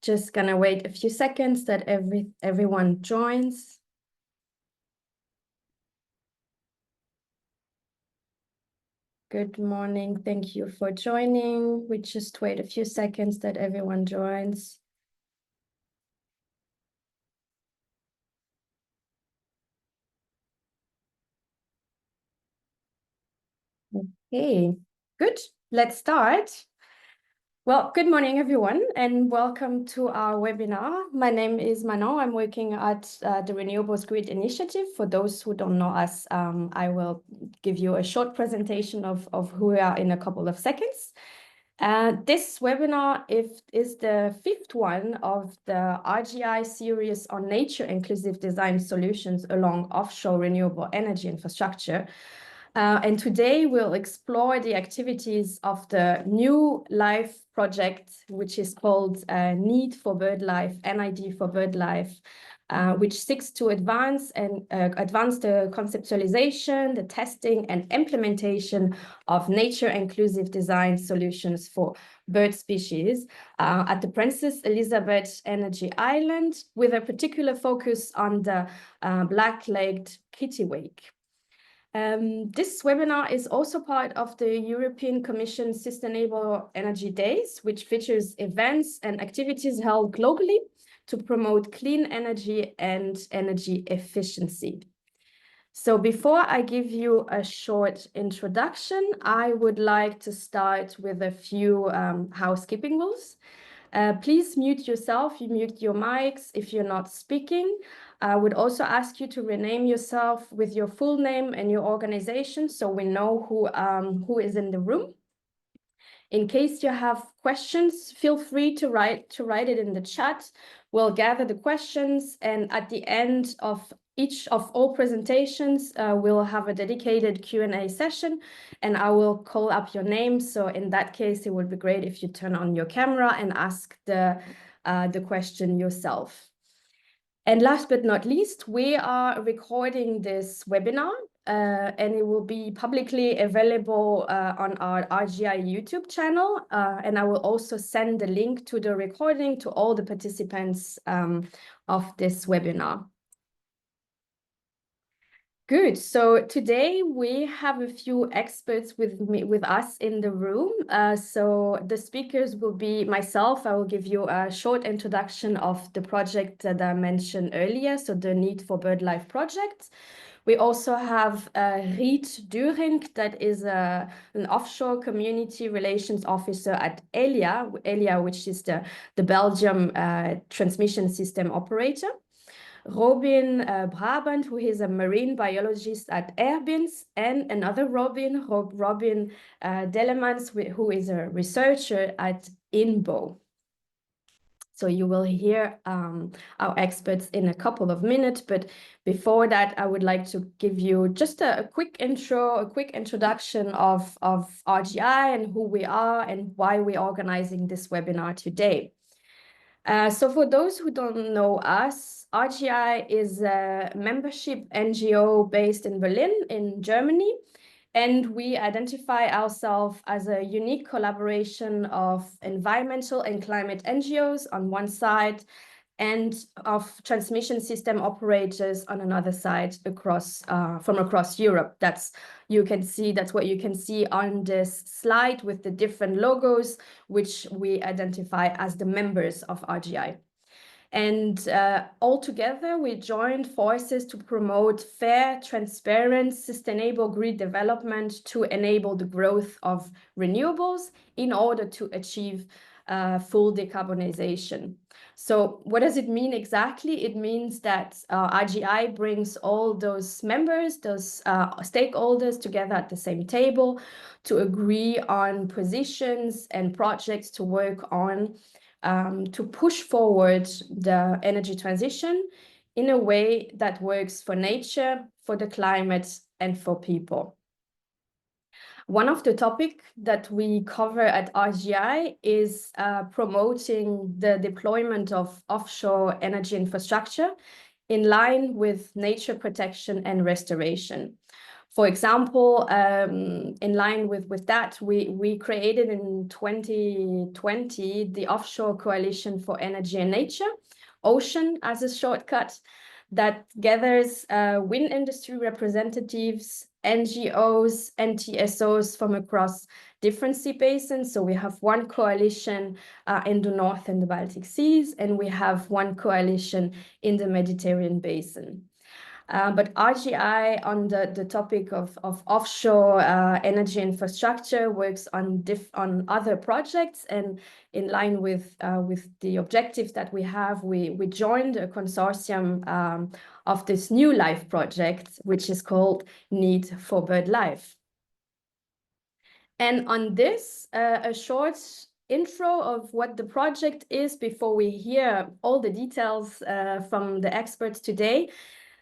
Just gonna wait a few seconds that everyone joins. Good morning, thank you for joining. We just wait a few seconds that everyone joins. Okay, good, let's start. Well, good morning, everyone, and welcome to our webinar. My name is Manon. I'm working at the Renewables Grid Initiative. For those who don't know us, I will give you a short presentation of who we are in a couple of seconds. This webinar is the fifth one of the RGI series on nature-inclusive design solutions along offshore renewable energy infrastructure. And today we'll explore the activities of the new LIFE project, which is called NID4BirdLIFE, NID4BirdLIFE, which seeks to advance the conceptualization, the testing and implementation of nature-inclusive design solutions for bird species at the Princess Elisabeth Energy Island, with a particular focus on the Black-legged Kittiwake. This webinar is also part of the European Commission Sustainable Energy Days, which features events and activities held globally to promote clean energy and energy efficiency. So before I give you a short introduction, I would like to start with a few housekeeping rules. Please mute yourself, you mute your mics if you're not speaking. I would also ask you to rename yourself with your full name and your organization so we know who is in the room. In case you have questions, feel free to write it in the chat. We'll gather the questions, and at the end of each of all presentations, we'll have a dedicated Q&A session, and I will call up your name. So in that case, it would be great if you turn on your camera and ask the question yourself. And last but not least, we are recording this webinar, and it will be publicly available on our RGI YouTube channel. And I will also send the link to the recording to all the participants of this webinar. Good. So today we have a few experts with us in the room. So the speakers will be myself. I will give you a short introduction of the project that I mentioned earlier, so the NID4BirdLIFE project. We also have Riet Durinck, that is an offshore community relations officer at Elia, which is the Belgium transmission system operator. Robin Brabant, who is a marine biologist at Airbeams, and another Robin Daelemans, who is a researcher at INBO. So you will hear our experts in a couple of minutes, but before that, I would like to give you just a quick introduction of RGI and who we are and why we're organizing this webinar today. So for those who don't know us, RGI is a membership NGO based in Berlin, in Germany, and we identify ourselves as a unique collaboration of environmental and climate NGOs on one side and of transmission system operators on another side from across Europe. That's what you can see on this slide with the different logos, which we identify as the members of RGI. And all together, we joined forces to promote fair, transparent, sustainable grid development to enable the growth of renewables in order to achieve full decarbonization. So what does it mean exactly? It means that RGI brings all those members, those stakeholders together at the same table to agree on positions and projects to work on to push forward the energy transition in a way that works for nature, for the climate, and for people. One of the topics that we cover at RGI is promoting the deployment of offshore energy infrastructure in line with nature protection and restoration. For example, in line with that, we created in 2020 the Offshore Coalition for Energy and Nature, Ocean as a shortcut, that gathers wind industry representatives, NGOs, and TSOs from across different sea basins. So we have one coalition in the North and the Baltic Seas, and we have one coalition in the Mediterranean basin. But RGI on the topic of offshore energy infrastructure works on other projects, and in line with the objectives that we have, we joined a consortium of this new LIFE project, which is called NID4BirdLIFE. And on this, a short intro of what the project is before we hear all the details from the experts today.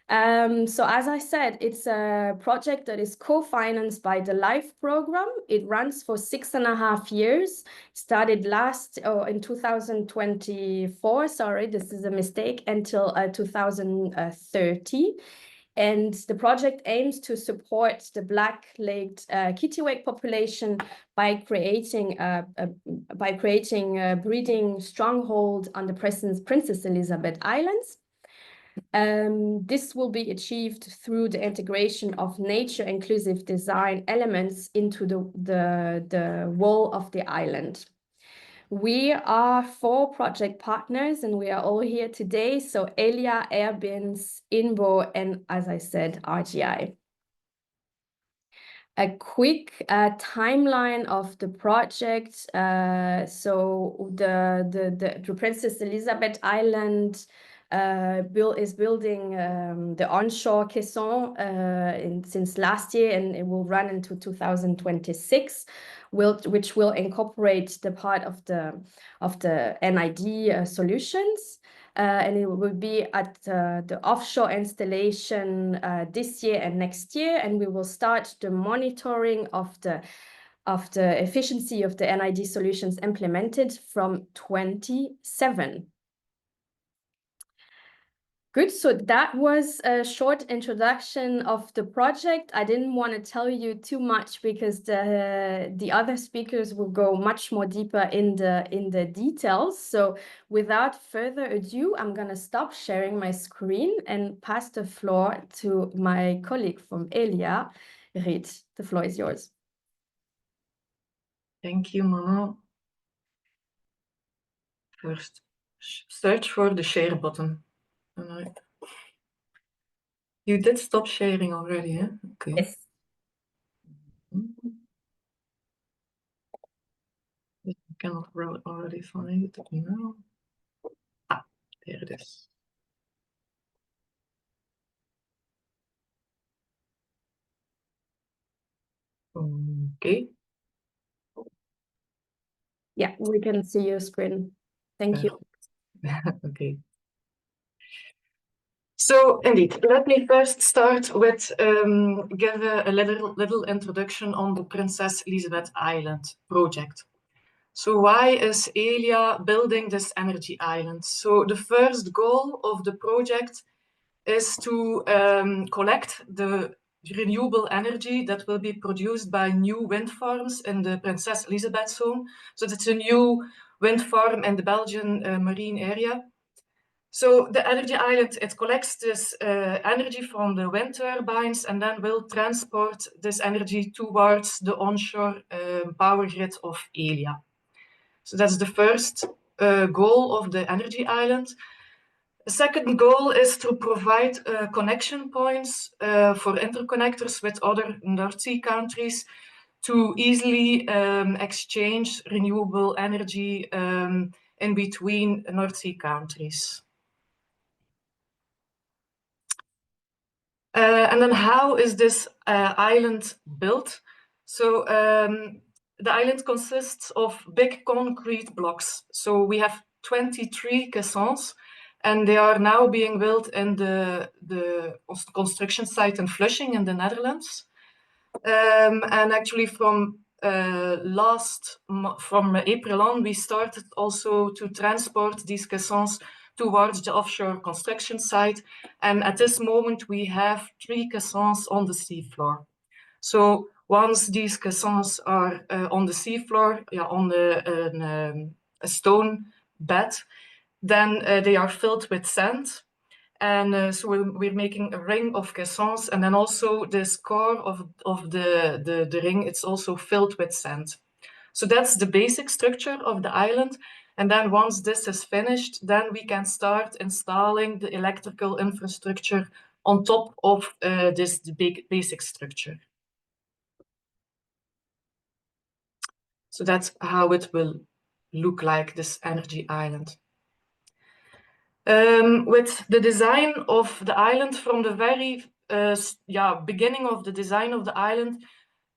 So as I said, it's a project that is co-financed by the LIFE program. It runs for 6.5 years. Started in 2024, sorry, this is a mistake, until 2030. And the project aims to support the Black-legged Kittiwake population by creating a breeding stronghold on the Princess Elisabeth Islands. This will be achieved through the integration of nature-inclusive design elements into the wall of the island. We are 4 project partners, and we are all here today. So Elia, Airbins, INBO, and as I said, RGI. A quick timeline of the project. So the Princess Elisabeth Island is building the onshore caisson since last year, and it will run into 2026, which will incorporate the part of the NID solutions. And it will be at the offshore installation this year and next year, and we will start the monitoring of the efficiency of the NID solutions implemented from 27. Good, so that was a short introduction of the project. I didn't want to tell you too much because the other speakers will go much more deeper in the details. So without further ado, I'm going to stop sharing my screen and pass the floor to my colleague from Elia, Riet. The floor is yours. Thank you, Manon. First, search for the share button. You did stop sharing already, eh? Okay. Yes. I cannot already find it now. Ah, there it is. Okay. Yeah, we can see your screen. Thank you. Okay. So indeed, let me first start with give a little introduction on the Princess Elisabeth Island project. So why is Elia building this energy island? So the first goal of the project is to collect the renewable energy that will be produced by new wind farms in the Princess Elisabeth zone. So that's a new wind farm in the Belgian marine area. So the energy island, it collects this energy from the wind turbines and then will transport this energy towards the onshore power grid of Elia. So that's the first goal of the energy island. The second goal is to provide connection points for interconnectors with other North Sea countries to easily exchange renewable energy in between North Sea countries. And then how is this island built? So the island consists of big concrete blocks. So we have 23 caissons, and they are now being built in the construction site in Flushing in the Netherlands. And actually from April on, we started also to transport these caissons towards the offshore construction site. And at this moment, we have 3 caissons on the seafloor. So once these caissons are on the seafloor, on a stone bed, then they are filled with sand. And so we're making a ring of caissons, and then also this core of the ring, it's also filled with sand. So that's the basic structure of the island. And then once this is finished, then we can start installing the electrical infrastructure on top of this big basic structure. So that's how it will look like, this energy island. With the design of the island, from the very beginning of the design of the island,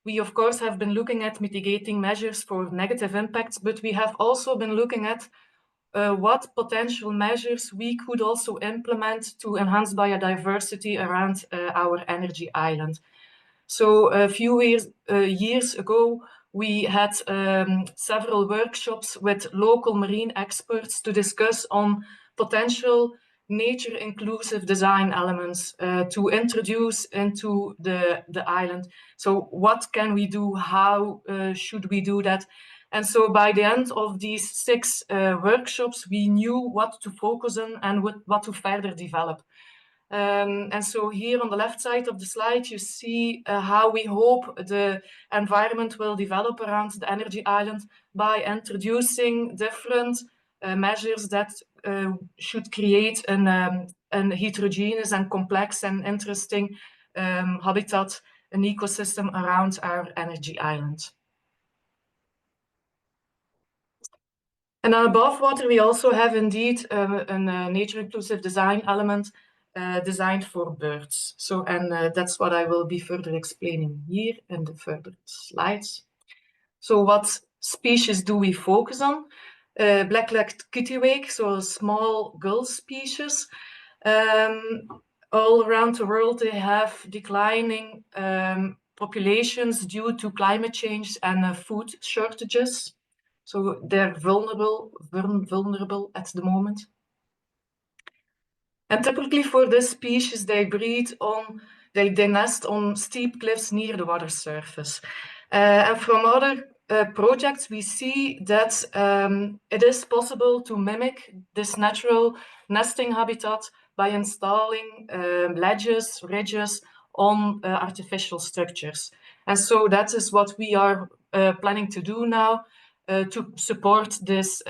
we of course have been looking at mitigating measures for negative impacts, but we have also been looking at what potential measures we could also implement to enhance biodiversity around our energy island. So a few years ago, we had several workshops with local marine experts to discuss on potential nature-inclusive design elements to introduce into the island. So what can we do? How should we do that? And so by the end of these 6 workshops, we knew what to focus on and what to further develop. And so here on the left side of the slide, you see how we hope the environment will develop around the energy island by introducing different measures that should create an heterogeneous and complex and interesting habitat, an ecosystem around our energy island. And above water, we also have indeed a nature-inclusive design element designed for birds. So, and that's what I will be further explaining here in the further slides. So what species do we focus on? Black-legged Kittiwake, so a small gull species. All around the world, they have declining populations due to climate change and food shortages. So they're vulnerable at the moment. And typically for this species, they nest on steep cliffs near the water surface. And from other projects, we see that it is possible to mimic this natural nesting habitat by installing ledges, ridges on artificial structures. And so that is what we are planning to do now, to support this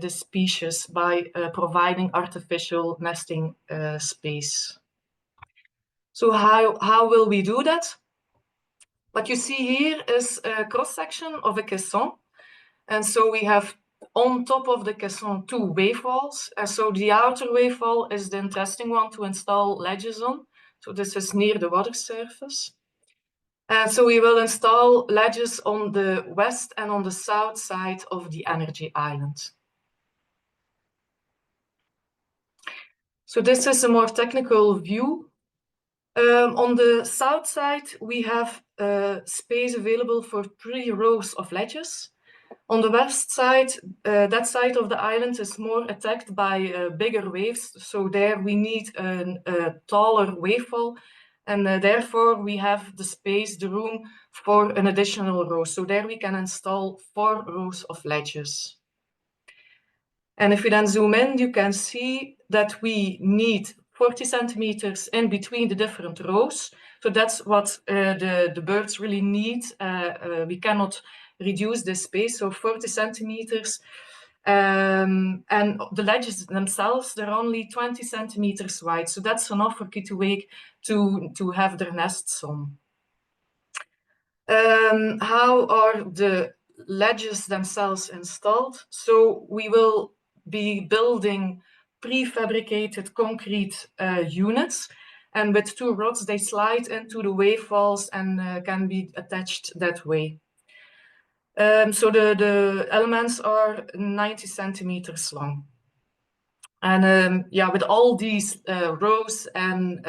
species by providing artificial nesting space. So how will we do that? What you see here is a cross-section of a caisson. And so we have on top of the caisson 2 wave walls. And so the outer wave wall is the interesting one to install ledges on. So this is near the water surface. So we will install ledges on the west and on the south side of the energy island. So this is a more technical view. On the south side, we have space available for 3 rows of ledges. On the west side, that side of the island is more attacked by bigger waves. So there we need a taller wave wall. And therefore, we have the space, the room for an additional row. So there we can install 4 rows of ledges. And if we then zoom in, you can see that we need 40 centimeters in between the different rows. So that's what the birds really need. We cannot reduce this space, so 40 centimeters. And the ledges themselves, they're only 20 centimeters wide. So that's enough for Kittiwake to have their nests on. How are the ledges themselves installed? So we will be building prefabricated concrete units. And with 2 rods, they slide into the wave walls and can be attached that way. So the elements are 90 centimeters long. And with all these rows and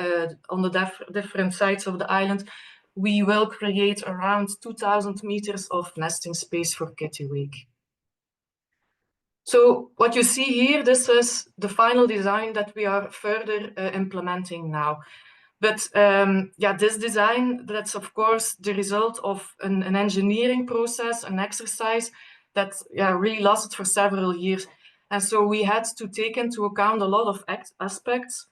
on the different sides of the island, we will create around 2,000 meters of nesting space for Kittiwake. So what you see here, this is the final design that we are further implementing now. But yeah, this design, that's of course the result of an engineering process, an exercise that really lasted for several years. And so we had to take into account a lot of aspects.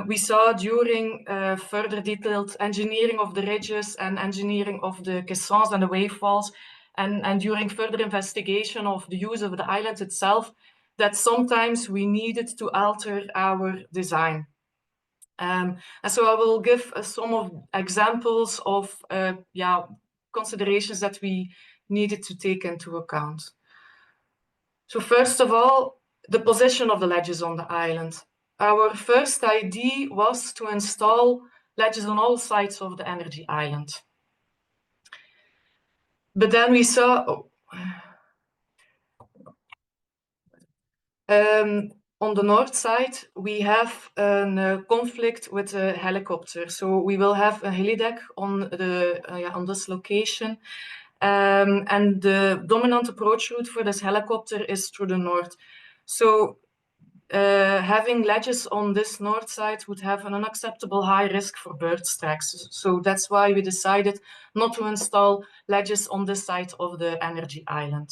We saw during further detailed engineering of the ridges and engineering of the caissons and the wavefalls, and during further investigation of the use of the island itself, that sometimes we needed to alter our design. And so I will give some of examples of considerations that we needed to take into account. So first of all, the position of the ledges on the island. Our first idea was to install ledges on all sides of the energy island. But then we saw on the north side, we have a conflict with a helicopter. So we will have a helideck on this location. And the dominant approach route for this helicopter is through the north. So having ledges on this north side would have an unacceptable high risk for bird strikes. So that's why we decided not to install ledges on this side of the energy island.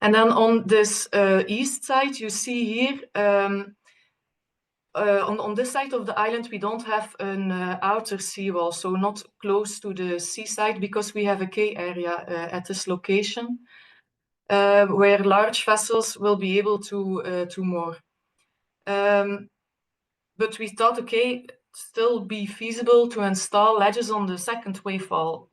And then on this east side, you see here, on this side of the island, we don't have an outer seawall, so not close to the seaside, because we have a quay area at this location, where large vessels will be able to moor. But we thought, okay, still be feasible to install ledges on the second wavefall.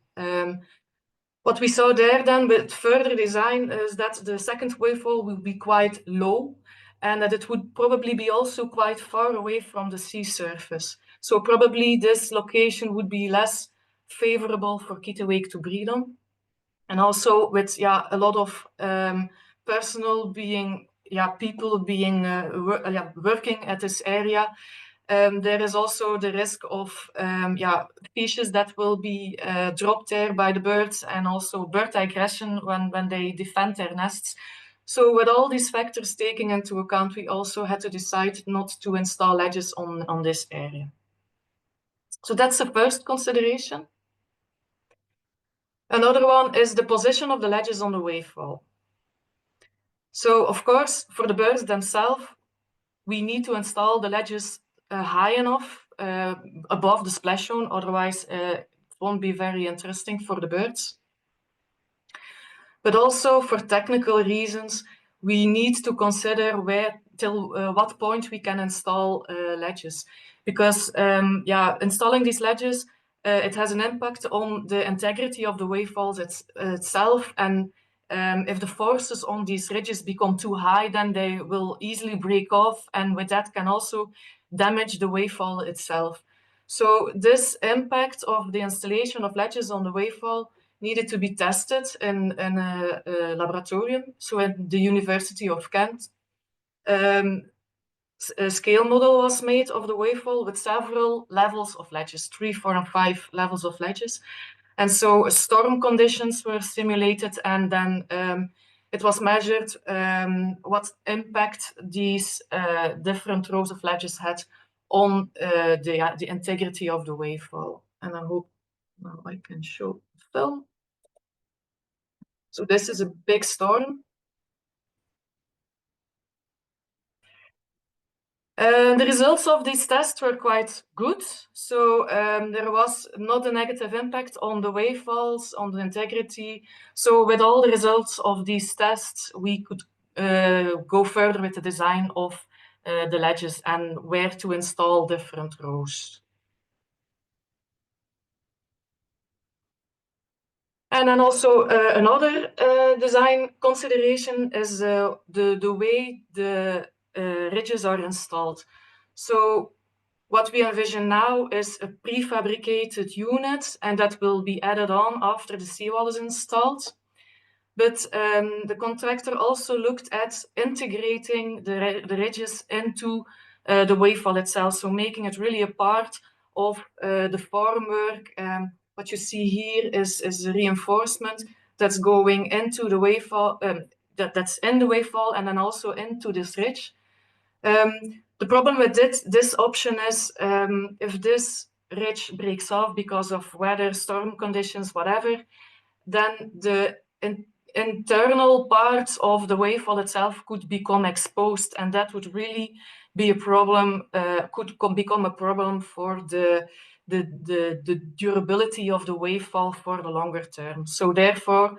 What we saw there then with further design is that the second wavefall will be quite low, and that it would probably be also quite far away from the sea surface. So probably this location would be less favorable for Kittiwake to breed on. And also with a lot of people being working at this area, there is also the risk of species that will be dropped there by the birds, and also bird aggression when they defend their nests. So with all these factors taken into account, we also had to decide not to install ledges on this area. So that's the first consideration. Another one is the position of the ledges on the wavefall. So of course, for the birds themselves, we need to install the ledges high enough above the splash zone, otherwise it won't be very interesting for the birds. But also for technical reasons, we need to consider till what point we can install ledges. Because installing these ledges, it has an impact on the integrity of the wavefalls itself. And if the forces on these ridges become too high, then they will easily break off, and with that can also damage the wavefall itself. So this impact of the installation of ledges on the wavefall needed to be tested in a laboratorium. So at the University of Kent, a scale model was made of the wavefall with several levels of ledges, 3, 4, and 5 levels of ledges. And so storm conditions were simulated, and then it was measured what impact these different rows of ledges had on the integrity of the wavefall. And I hope now I can show the film. So this is a big storm. The results of these tests were quite good. So there was not a negative impact on the wavefalls, on the integrity. So with all the results of these tests, we could go further with the design of the ledges and where to install different rows. And then also another design consideration is the way the ridges are installed. So what we envision now is a prefabricated unit, and that will be added on after the seawall is installed. But the contractor also looked at integrating the ridges into the wavefall itself, so making it really a part of the formwork. What you see here is a reinforcement that's going into the wavefall, that's in the wavefall, and then also into this ridge. The problem with this option is if this ridge breaks off because of weather, storm conditions, whatever, then the internal parts of the wavefall itself could become exposed, and that would really be a problem, could become a problem for the durability of the wavefall for the longer term. So therefore,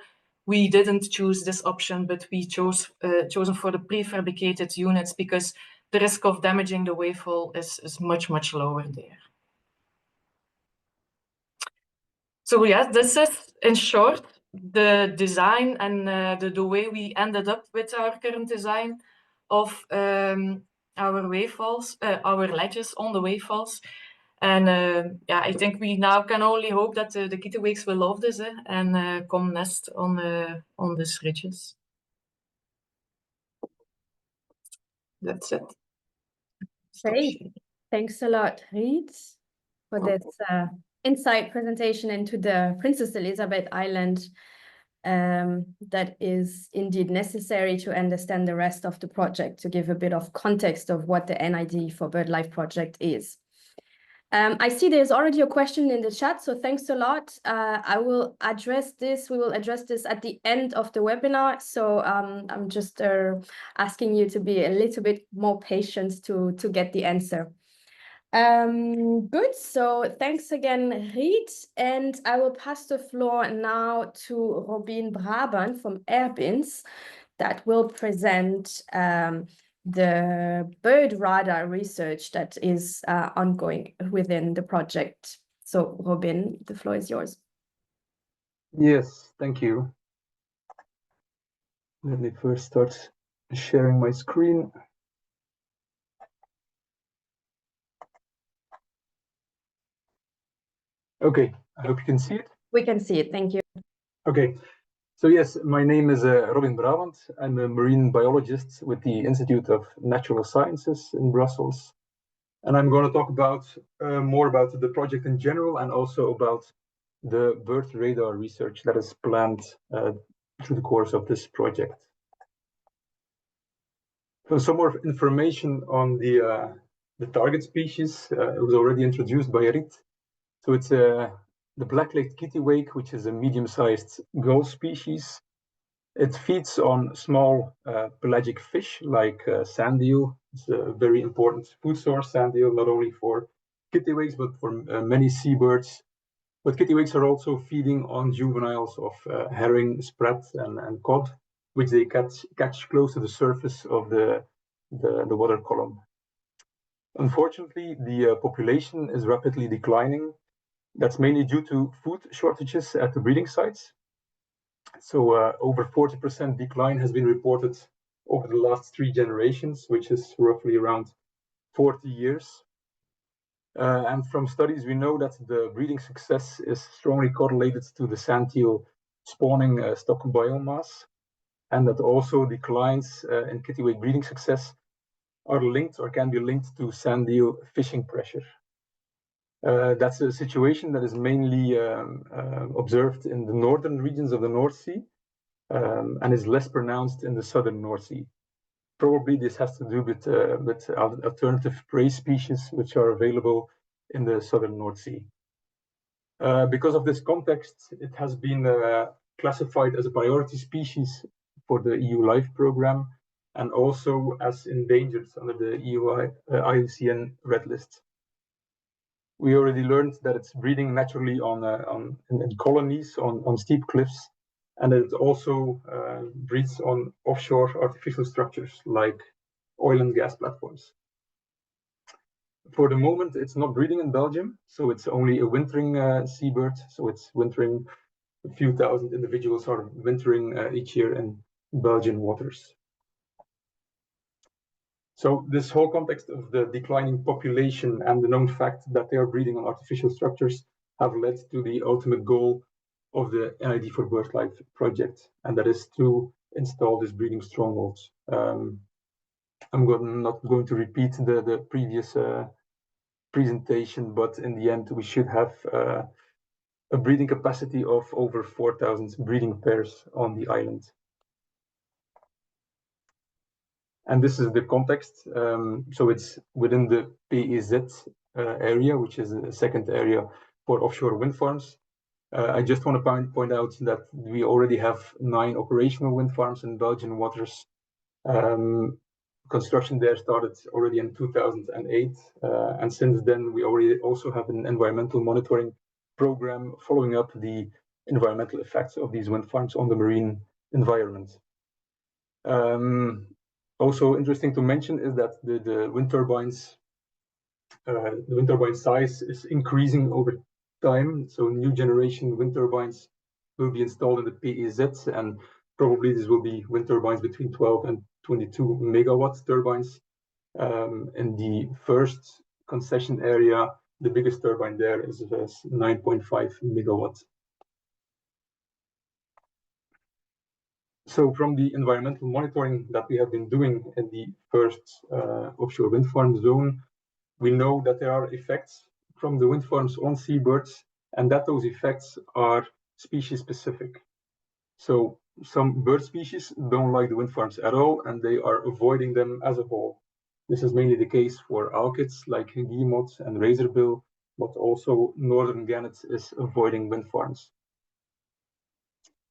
we didn't choose this option, but we chosen for the prefabricated units because the risk of damaging the wavefall is much, much lower there. So yes, this is in short the design and the way we ended up with our current design of our wavefalls, our ledges on the wavefalls. And yeah, I think we now can only hope that the Kittiwakes will love this and come nest on these ridges. That's it. Great. Thanks a lot, Riet, for this insight presentation into the Princess Elisabeth Island. That is indeed necessary to understand the rest of the project, to give a bit of context of what the NID4BirdLIFE project is. I see there's already a question in the chat, so thanks a lot. I will address this. We will address this at the end of the webinar. So I'm just asking you to be a little bit more patient to get the answer. Good. So thanks again, Riet. And I will pass the floor now to Robin Brabant from Airbins that will present the bird radar research that is ongoing within the project. So Robin, the floor is yours. Yes, thank you. Let me first start sharing my screen. Okay, I hope you can see it. We can see it, thank you. Okay, so yes, my name is Robin Brabant. I'm a marine biologist with the Institute of Natural Sciences in Brussels. And I'm going to talk about more about the project in general and also about the bird radar research that is planned through the course of this project. So some more information on the target species. It was already introduced by Riet. So it's the Black-legged Kittiwake, which is a medium-sized gull species. It feeds on small pelagic fish like sand eel. It's a very important food source, sand eel, not only for kittiwakes, but for many seabirds. But kittiwakes are also feeding on juveniles of herring, sprat, and cod, which they catch close to the surface of the water column. Unfortunately, the population is rapidly declining. That's mainly due to food shortages at the breeding sites. So over 40% decline has been reported over the last 3 generations, which is roughly around 40 years. And from studies, we know that the breeding success is strongly correlated to the sand eel spawning stock biomass, and that also declines in kittiwake breeding success are linked or can be linked to sand eel fishing pressure. That's a situation that is mainly observed in the northern regions of the North Sea and is less pronounced in the southern North Sea. Probably this has to do with alternative prey species which are available in the southern North Sea. Because of this context, it has been classified as a priority species for the EU LIFE program and also as endangered under the EU IUCN Red List. We already learned that it's breeding naturally in colonies on steep cliffs, and it also breeds on offshore artificial structures like oil and gas platforms. For the moment, it's not breeding in Belgium, so it's only a wintering seabird. So it's wintering, a few thousand individuals are wintering each year in Belgian waters. So this whole context of the declining population and the known fact that they are breeding on artificial structures have led to the ultimate goal of the NID4BirdLIFE project, and that is to install these breeding strongholds. I'm not going to repeat the previous presentation, but in the end, we should have a breeding capacity of over 4,000 breeding pairs on the island. And this is the context. So it's within the PEZ area, which is a second area for offshore wind farms. I just want to point out that we already have 9 operational wind farms in Belgian waters. Construction there started already in 2008, and since then we already also have an environmental monitoring program following up the environmental effects of these wind farms on the marine environment. Also interesting to mention is that the wind turbines, the wind turbine size is increasing over time. So new generation wind turbines will be installed in the PEZ, and probably this will be wind turbines between 12 and 22 megawatt turbines. In the first concession area, the biggest turbine there is 9.5 megawatts. So from the environmental monitoring that we have been doing in the first offshore wind farm zone, we know that there are effects from the wind farms on seabirds, and that those effects are species specific. So some bird species don't like the wind farms at all, and they are avoiding them as a whole. This is mainly the case for alcids like guillemots and razorbill, but also northern gannets is avoiding wind farms.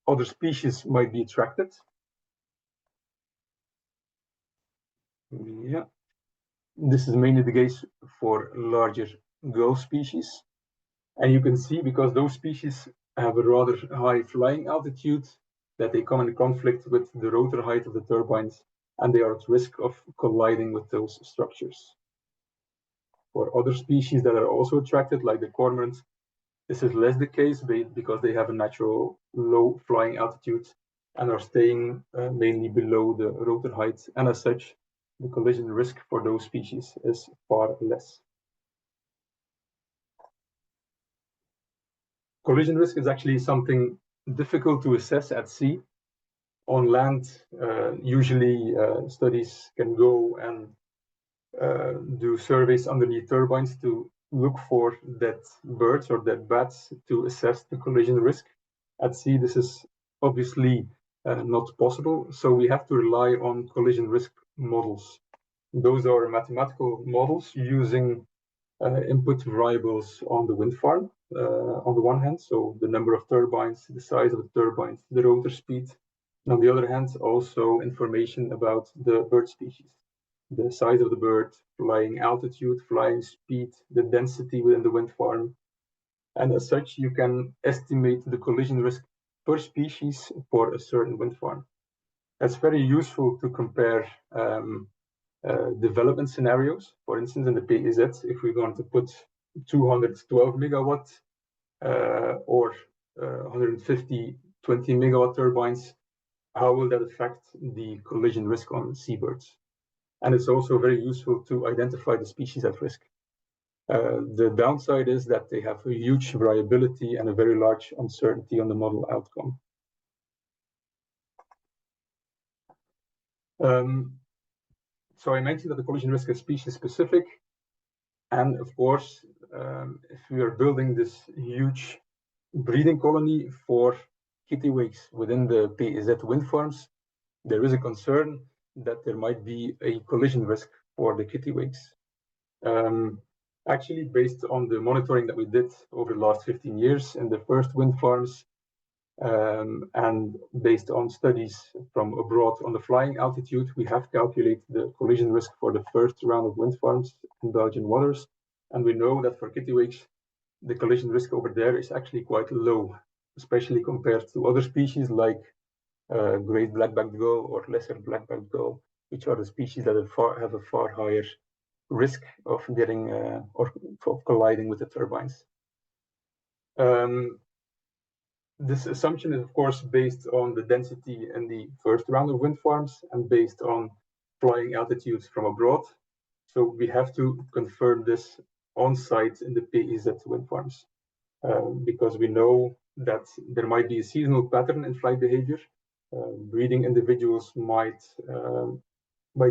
Other species might be attracted. Yeah, this is mainly the case for larger gull species. And you can see, because those species have a rather high flying altitude, that they come in conflict with the rotor height of the turbines, and they are at risk of colliding with those structures. For other species that are also attracted, like the cormorants, this is less the case because they have a natural low flying altitude and are staying mainly below the rotor height, and as such, the collision risk for those species is far less. Collision risk is actually something difficult to assess at sea. On land, usually studies can go and do surveys underneath turbines to look for dead birds or dead bats to assess the collision risk. At sea, this is obviously not possible, so we have to rely on collision risk models. Those are mathematical models using input variables on the wind farm, on the one hand, so the number of turbines, the size of the turbines, the rotor speed, and on the other hand, also information about the bird species, the size of the bird, flying altitude, flying speed, the density within the wind farm. And as such, you can estimate the collision risk per species for a certain wind farm. That's very useful to compare development scenarios. For instance, in the PEZ, if we're going to put 212 megawatt or 150 20 megawatt turbines, how will that affect the collision risk on seabirds? And it's also very useful to identify the species at risk. The downside is that they have a huge variability and a very large uncertainty on the model outcome. So I mentioned that the collision risk is species specific. And of course, if we are building this huge breeding colony for kittiwakes within the PEZ wind farms, there is a concern that there might be a collision risk for the kittiwakes. Actually, based on the monitoring that we did over the last 15 years in the first wind farms, and based on studies from abroad on the flying altitude, we have calculated the collision risk for the first round of wind farms in Belgian waters. And we know that for kittiwakes, the collision risk over there is actually quite low, especially compared to other species like great black-backed gull or lesser black-backed gull, which are the species that have a far higher risk of getting or of colliding with the turbines. This assumption is, of course, based on the density in the first round of wind farms and based on flying altitudes from abroad. So we have to confirm this on site in the PEZ wind farms because we know that there might be a seasonal pattern in flight behavior. Breeding individuals might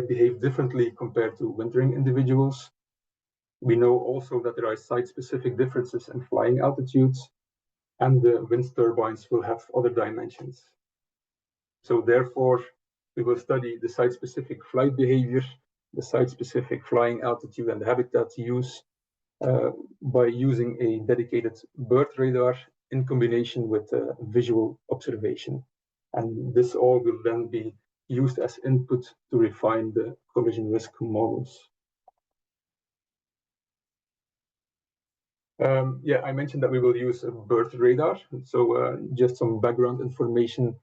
behave differently compared to wintering individuals. We know also that there are site-specific differences in flying altitudes, and the wind turbines will have other dimensions. So therefore, we will study the site-specific flight behavior, the site-specific flying altitude and the habitat use by using a dedicated bird radar in combination with visual observation. And this all will then be used as input to refine the collision risk models. Yeah, I mentioned that we will use a bird radar. So just some background information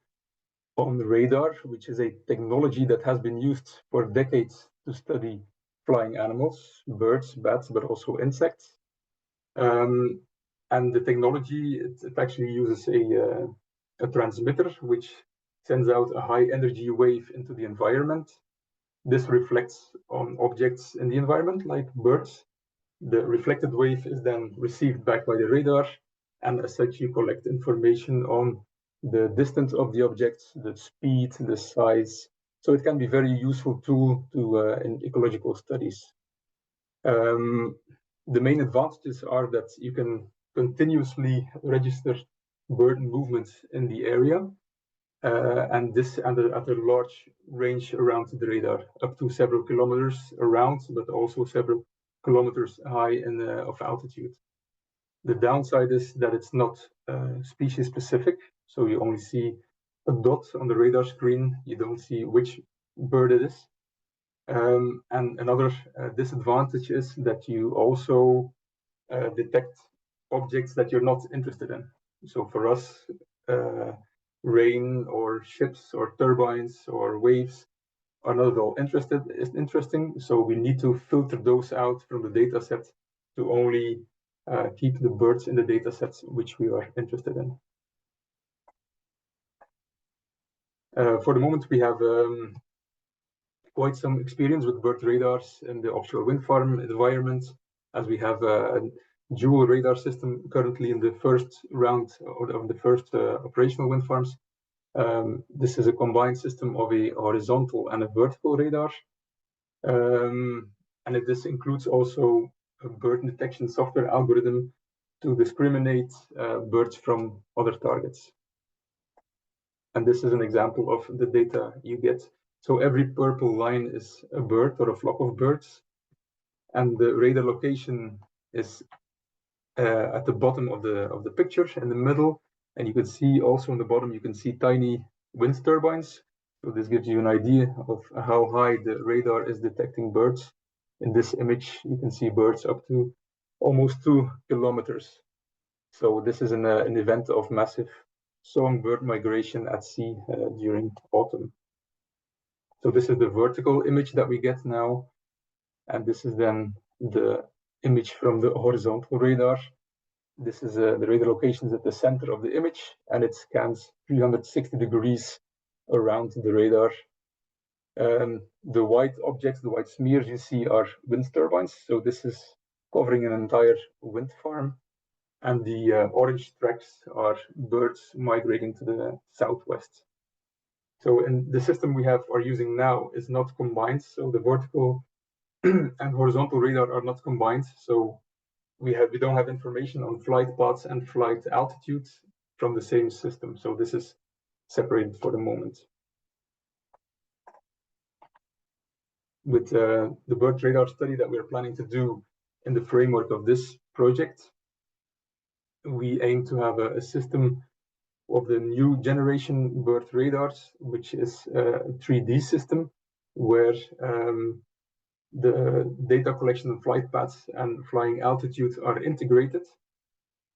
on the radar, which is a technology that has been used for decades to study flying animals, birds, bats, but also insects. And the technology, it actually uses a transmitter which sends out a high energy wave into the environment. This reflects on objects in the environment, like birds. The reflected wave is then received back by the radar, and as such you collect information on the distance of the objects, the speed, the size. So it can be a very useful tool in ecological studies. The main advantages are that you can continuously register bird movements in the area, and this at a large range around the radar, up to several kilometers around, but also several kilometers high of altitude. The downside is that it's not species specific, so you only see a dot on the radar screen, you don't see which bird it is. And another disadvantage is that you also detect objects that you're not interested in. So for us, rain or ships or turbines or waves are not at all interesting. So we need to filter those out from the data set to only keep the birds in the data sets which we are interested in. For the moment, we have quite some experience with bird radars in the offshore wind farm environment, as we have a dual radar system currently in the first round of the first operational wind farms. This is a combined system of a horizontal and a vertical radar. And this includes also a bird detection software algorithm to discriminate birds from other targets. And this is an example of the data you get. So every purple line is a bird or a flock of birds, and the radar location is at the bottom of the picture in the middle, and you can see also on the bottom you can see tiny wind turbines. So this gives you an idea of how high the radar is detecting birds. In this image you can see birds up to almost 2 kilometers. So this is an event of massive songbird migration at sea during autumn. So this is the vertical image that we get now, and this is then the image from the horizontal radar. This is the radar locations at the center of the image, and it scans 360 degrees around the radar. The white objects, the white smears you see are wind turbines. So this is covering an entire wind farm. And the orange tracks are birds migrating to the southwest. So in the system we are using now is not combined. So the vertical and horizontal radar are not combined. So we don't have information on flight paths and flight altitudes from the same system. So this is separated for the moment. With the bird radar study that we're planning to do in the framework of this project, we aim to have a system of the new generation bird radars, which is a 3D system where the data collection of flight paths and flying altitudes are integrated.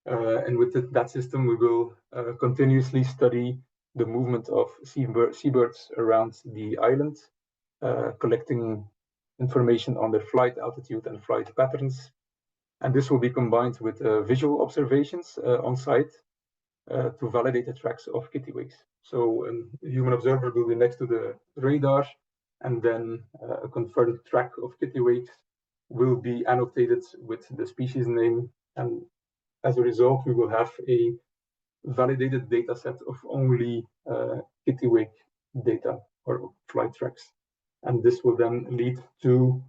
And with that system, we will continuously study the movement of seabirds around the island, collecting information on their flight altitude and flight patterns. And this will be combined with visual observations on site to validate the tracks of kittiwakes. So a human observer will be next to the radar, and then a confirmed track of kittiwakes will be annotated with the species name. And as a result, we will have a validated data set of only kittiwake data or flight tracks. And this will then lead to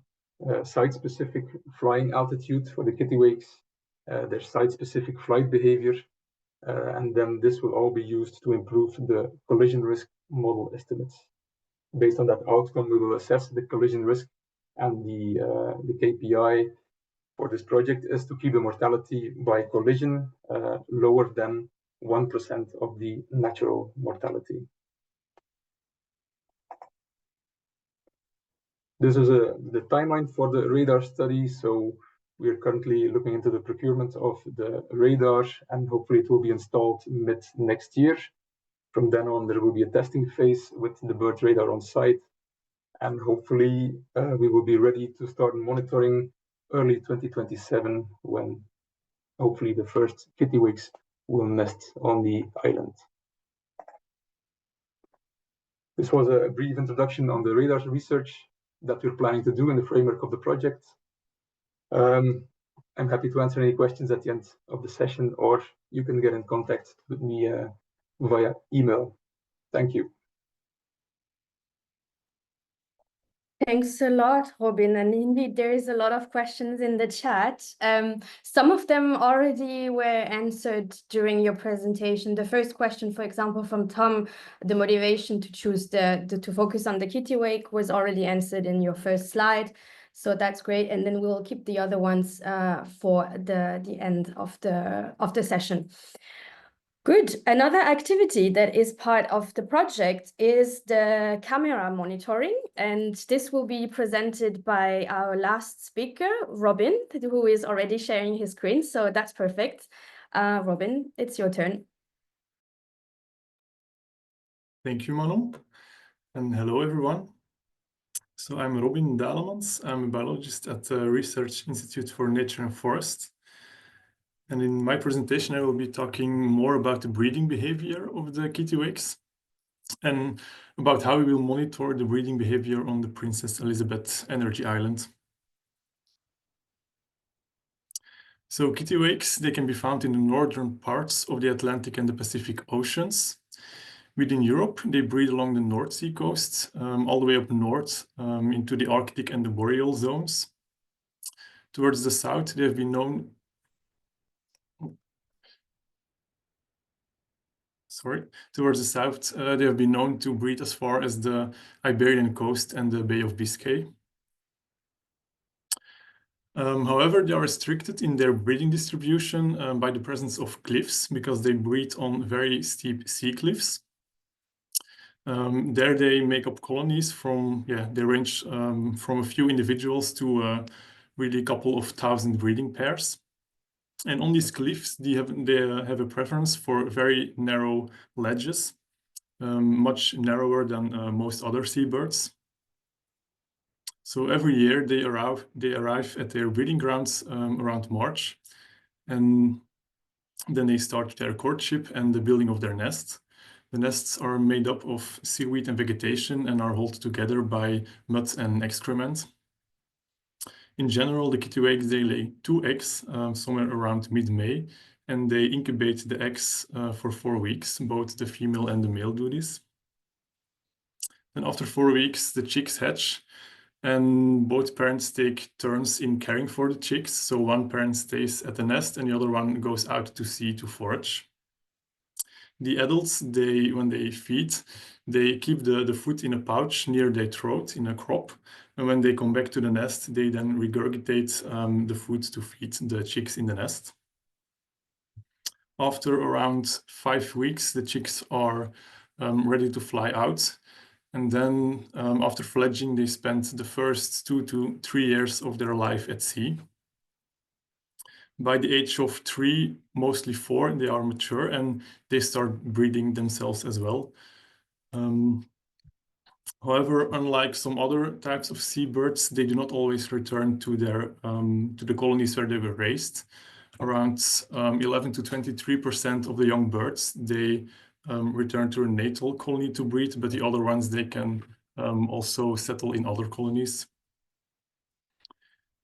site-specific flying altitude for the kittiwakes, their site-specific flight behavior, and then this will all be used to improve the collision risk model estimates. based on that outcome, we will assess the collision risk, and the KPI for this project is to keep the mortality by collision lower than 1% of the natural mortality. This is the timeline for the radar study. So we are currently looking into the procurement of the radar, and hopefully it will be installed mid next year. From then on, there will be a testing phase with the bird radar on site, and hopefully we will be ready to start monitoring early 2027, when hopefully the first kittiwakes will nest on the island. This was a brief introduction on the radar research that we're planning to do in the framework of the project. I'm happy to answer any questions at the end of the session, or you can get in contact with me via email. Thank you. Thanks a lot, Robin. And indeed, there is a lot of questions in the chat. Some of them already were answered during your presentation. The first question, for example, from Tom, the motivation to choose to focus on the kittiwake was already answered in your first slide. So that's great. And then we'll keep the other ones for the end of the session. Good. Another activity that is part of the project is the camera monitoring, and this will be presented by our last speaker, Robin, who is already sharing his screen, so that's perfect. Robin, it's your turn. Thank you, Manon, and hello, everyone. So I'm Robin Daelemans. I'm a biologist at the Research Institute for Nature and Forest. And in my presentation, I will be talking more about the breeding behavior of the kittiwakes and about how we will monitor the breeding behavior on the Princess Elisabeth Energy Island. So kittiwakes, they can be found in the northern parts of the Atlantic and the Pacific Oceans. Within Europe, they breed along the North Sea coast, all the way up north into the Arctic and the boreal zones. Towards the south, they have been known Towards the south, they have been known to breed as far as the Iberian coast and the Bay of Biscay. However, they are restricted in their breeding distribution by the presence of cliffs, because they breed on very steep sea cliffs. There they make up colonies from, they range from a few individuals to really a couple of thousand breeding pairs. And on these cliffs, they have a preference for very narrow ledges, much narrower than most other seabirds. So every year they arrive at their breeding grounds around March, and then they start their courtship and the building of their nests. The nests are made up of seaweed and vegetation and are held together by mud and excrement. In general, the kittiwakes, they lay 2 eggs somewhere around mid-May, and they incubate the eggs for 4 weeks. Both the female and the male do this. And after 4 weeks, the chicks hatch, and both parents take turns in caring for the chicks. So one parent stays at the nest and the other one goes out to sea to forage. The adults, when they feed, they keep the food in a pouch near their throat in a crop. And when they come back to the nest, they then regurgitate the food to feed the chicks in the nest. After around 5 weeks, the chicks are ready to fly out. And then after fledging, they spend the first 2 to 3 years of their life at sea. By the age of 3, mostly 4, they are mature and they start breeding themselves as well. However, unlike some other types of seabirds, they do not always return to the colonies where they were raised. Around 11 to 23% of the young birds, they return to a natal colony to breed, but the other ones, they can also settle in other colonies.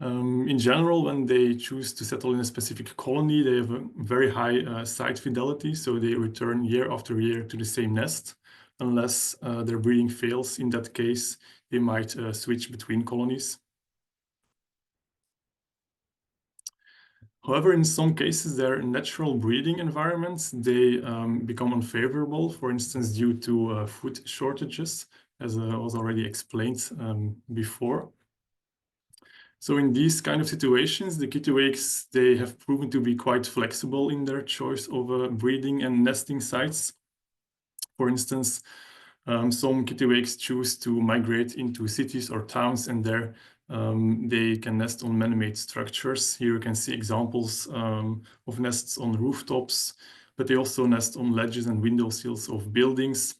In general, when they choose to settle in a specific colony, they have a very high site fidelity, so they return year after year to the same nest. Unless their breeding fails, in that case, they might switch between colonies. However, in some cases, their natural breeding environments, they become unfavorable, for instance, due to food shortages. as was already explained before. So in these kind of situations, the kittiwakes, they have proven to be quite flexible in their choice of breeding and nesting sites. For instance, some kittiwakes choose to migrate into cities or towns, and there they can nest on man-made structures. Here you can see examples of nests on rooftops, but they also nest on ledges and windowsills of buildings,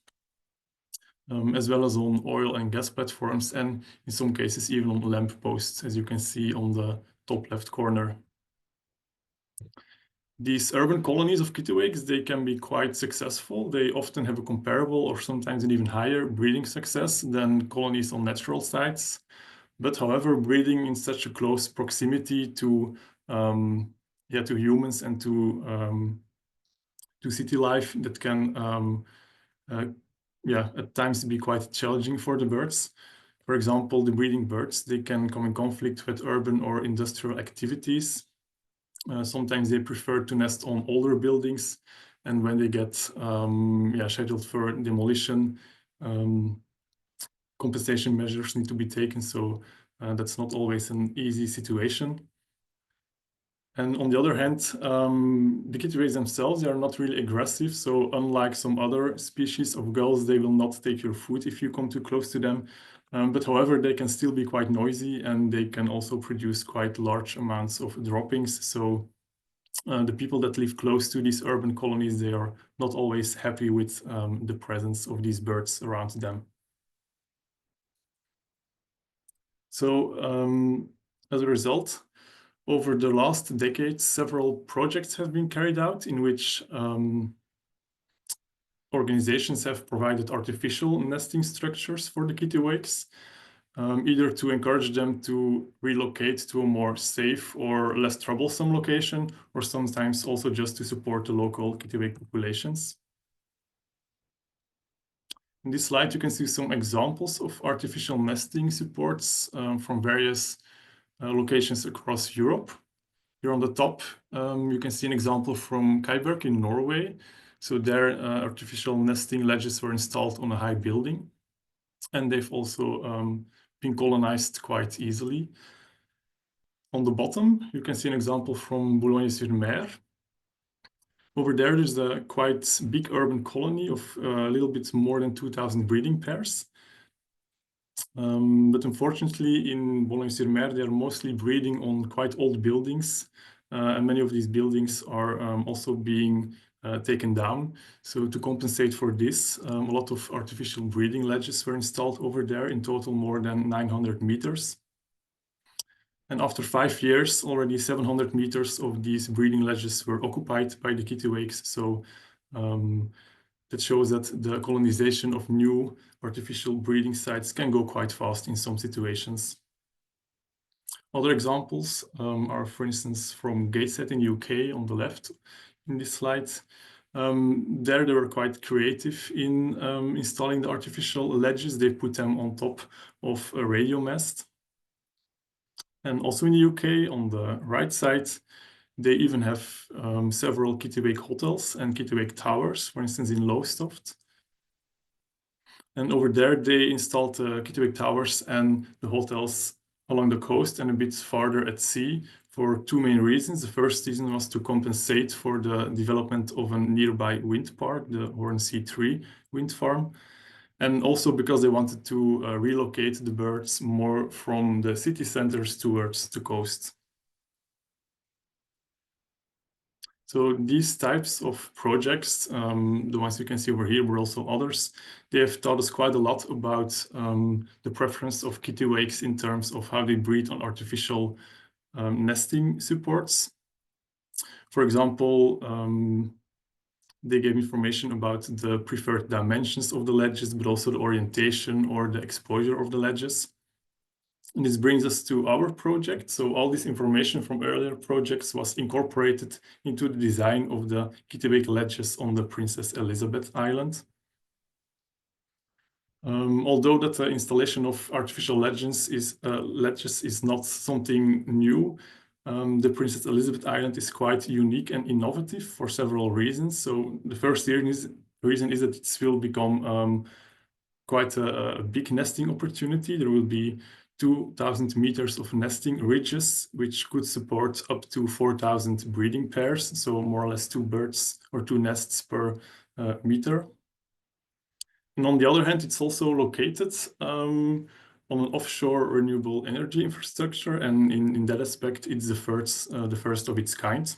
as well as on oil and gas platforms, and in some cases even on lamp posts, as you can see on the top left corner. These urban colonies of kittiwakes, they can be quite successful. They often have a comparable or sometimes an even higher breeding success than colonies on natural sites. But however, breeding in such a close proximity to humans and to city life, that can at times be quite challenging for the birds. For example, the breeding birds, they can come in conflict with urban or industrial activities. Sometimes they prefer to nest on older buildings, and when they get scheduled for demolition, compensation measures need to be taken. So that's not always an easy situation. And on the other hand, the kittiwakes themselves, they are not really aggressive. So unlike some other species of gulls, they will not take your food if you come too close to them. But however, they can still be quite noisy, and they can also produce quite large amounts of droppings. So the people that live close to these urban colonies, they are not always happy with the presence of these birds around them. So as a result, over the last decades, several projects have been carried out in which organizations have provided artificial nesting structures for the kittiwakes, either to encourage them to relocate to a more safe or less troublesome location, or sometimes also just to support the local kittiwake populations. In this slide, you can see some examples of artificial nesting supports from various locations across Europe. Here on the top, you can see an example from Kyberg in Norway. So there, artificial nesting ledges were installed on a high building, and they've also been colonized quite easily. On the bottom, you can see an example from Boulogne-sur-Mer. Over there's a quite big urban colony of a little bit more than 2,000 breeding pairs. But unfortunately, in Boulogne-sur-Mer, they are mostly breeding on quite old buildings. And many of these buildings are also being taken down. So to compensate for this, a lot of artificial breeding ledges were installed over there, in total more than 900 meters. And after 5 years, already 700 meters of these breeding ledges were occupied by the kittiwakes. So that shows that the colonization of new artificial breeding sites can go quite fast in some situations. Other examples are, for instance, from Gateshead in UK on the left in this slide. There they were quite creative in installing the artificial ledges. They put them on top of a radio mast. And also in the UK, on the right side, they even have several kittiwake hotels and kittiwake towers, for instance, in Lowestoft. And over there, they installed kittiwake towers and the hotels along the coast and a bit farther at sea for two main reasons. The first reason was to compensate for the development of a nearby wind park, the Hornsea 3 wind farm. And also because they wanted to relocate the birds more from the city centers towards the coast. So these types of projects, the ones you can see over here, but also others, they have taught us quite a lot about the preference of kittiwakes in terms of how they breed on artificial nesting supports. For example, they gave information about the preferred dimensions of the ledges, but also the orientation or the exposure of the ledges. And this brings us to our project. So all this information from earlier projects was incorporated into the design of the kittiwake ledges on the Princess Elisabeth Island. Although that the installation of artificial ledges is not something new, the Princess Elisabeth Island is quite unique and innovative for several reasons. So the first reason is that it will become quite a big nesting opportunity. There will be 2,000 meters of nesting ridges, which could support up to 4,000 breeding pairs, so more or less 2 birds or 2 nests per meter. And on the other hand, it's also located on an offshore renewable energy infrastructure, and in that aspect, it's the first of its kind.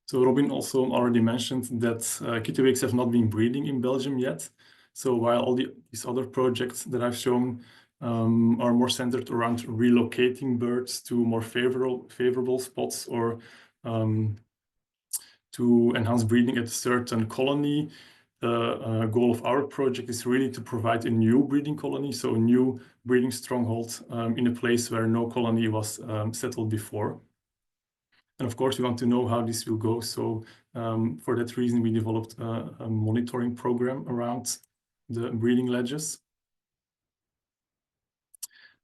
So Robin also already mentioned that kittiwakes have not been breeding in Belgium yet. So while all these other projects that I've shown are more centered around relocating birds to more favorable spots or to enhance breeding at a certain colony, the goal of our project is really to provide a new breeding colony, so a new breeding stronghold in a place where no colony was settled before. And of course, we want to know how this will go. So for that reason, we developed a monitoring program around the breeding ledges.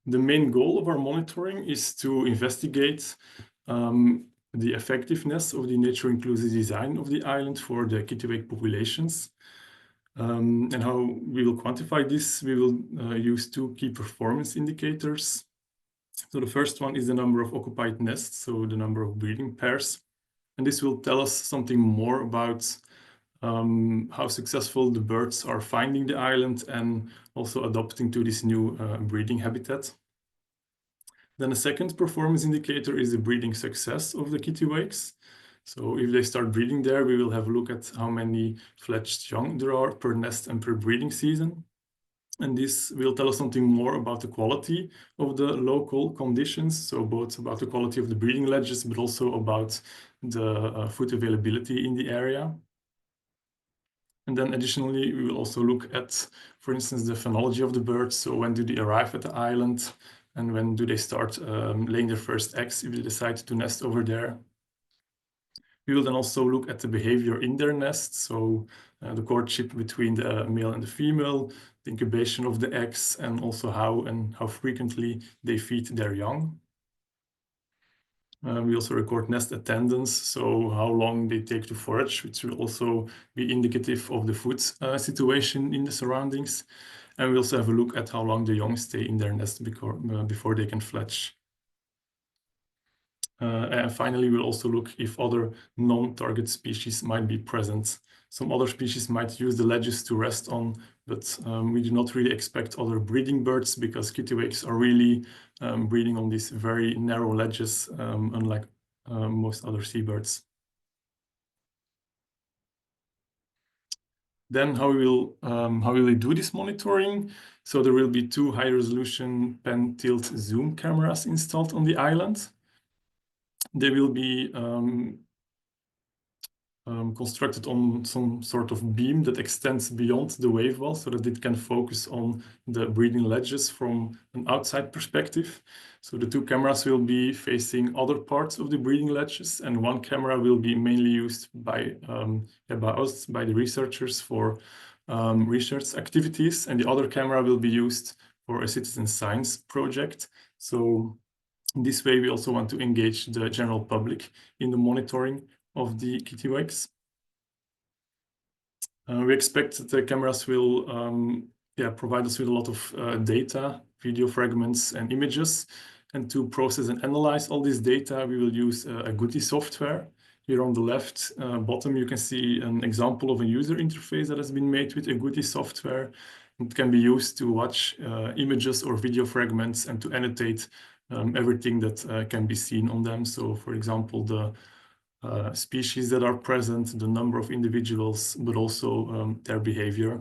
The main goal of our monitoring is to investigate the effectiveness of the nature-inclusive design of the island for the kittiwake populations. And how we will quantify this, we will use 2 key performance indicators. So the first one is the number of occupied nests, so the number of breeding pairs. And this will tell us something more about how successful the birds are finding the island and also adapting to this new breeding habitat. Then the second performance indicator is the breeding success of the kittiwakes. So if they start breeding there, we will have a look at how many fledged young there are per nest and per breeding season. And this will tell us something more about the quality of the local conditions, so both about the quality of the breeding ledges, but also about the food availability in the area. And then additionally, we will also look at, for instance, the phenology of the birds. So when do they arrive at the island, and when do they start laying their first eggs if they decide to nest over there. We will then also look at the behavior in their nest, so the courtship between the male and the female, the incubation of the eggs, and also how frequently they feed their young. We also record nest attendance, so how long they take to forage, which will also be indicative of the food situation in the surroundings. And we also have a look at how long the young stay in their nest before they can fledge. And finally, we'll also look if other non-target species might be present. Some other species might use the ledges to rest on, but we do not really expect other breeding birds because kittiwakes are really breeding on these very narrow ledges, unlike most other seabirds. Then how will we do this monitoring? So there will be 2 high-resolution pen tilt zoom cameras installed on the island. They will be constructed on some sort of beam that extends beyond the wave wall so that it can focus on the breeding ledges from an outside perspective. So the 2 cameras will be facing other parts of the breeding ledges, and 1 camera will be mainly used by us, by the researchers for research activities, and the other camera will be used for a citizen science project. So in this way, we also want to engage the general public in the monitoring of the kittiwakes. We expect that the cameras will provide us with a lot of data, video fragments and images. And to process and analyze all this data, we will use a Agouti software. Here on the left bottom, you can see an example of a user interface that has been made with Agouti software. It can be used to watch images or video fragments and to annotate everything that can be seen on them. So, for example, the species that are present, the number of individuals, but also their behavior.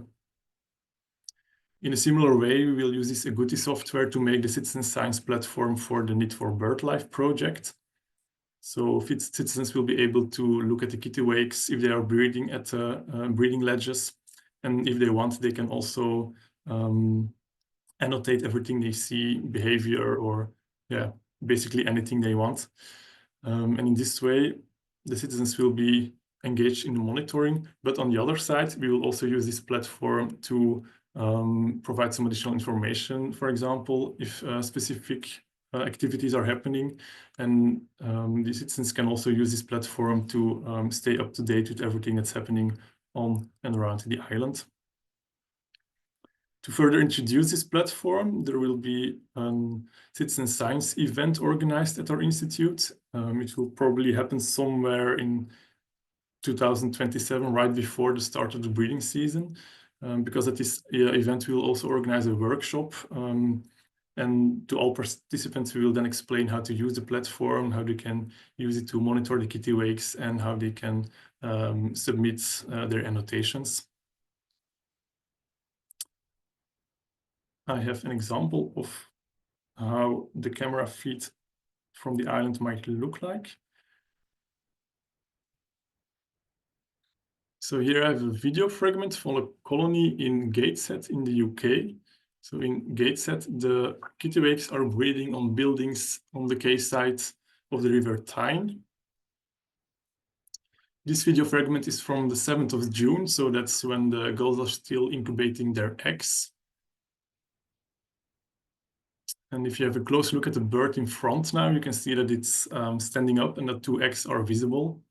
In a similar way, we will use this Agouti software to make the citizen science platform for the NID4BirdLIFE project. So citizens will be able to look at the kittiwakes if they are breeding at breeding ledges. And if they want, they can also annotate everything they see, behavior, or basically anything they want. And in this way, the citizens will be engaged in the monitoring. But on the other side, we will also use this platform to provide some additional information. For example, if specific activities are happening, and the citizens can also use this platform to stay up to date with everything that's happening on and around the island. To further introduce this platform, there will be a citizen science event organized at our institute. It will probably happen somewhere in 2027, right before the start of the breeding season, because at this event we will also organize a workshop. And to all participants, we will then explain how to use the platform, how they can use it to monitor the kittiwakes, and how they can submit their annotations. I have an example of how the camera feed from the island might look like. So here I have a video fragment from a colony in Gateshead in the UK. So in Gateshead, the kittiwakes are breeding on buildings on the quayside of the River Tyne. This video fragment is from the 7th of June, so that's when the gulls are still incubating their eggs. And if you have a close look at the bird in front now, you can see that it's standing up and that 2 eggs are visible.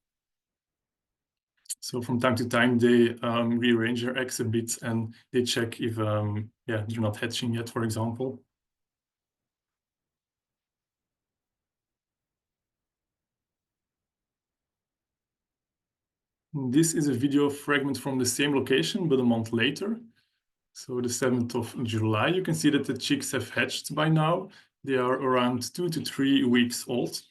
So from time to time, they rearrange their eggs a bit and they check if they're not hatching yet, for example. This is a video fragment from the same location, but a month later. So the 7th of July, you can see that the chicks have hatched by now. They are around 2 to 3 weeks old.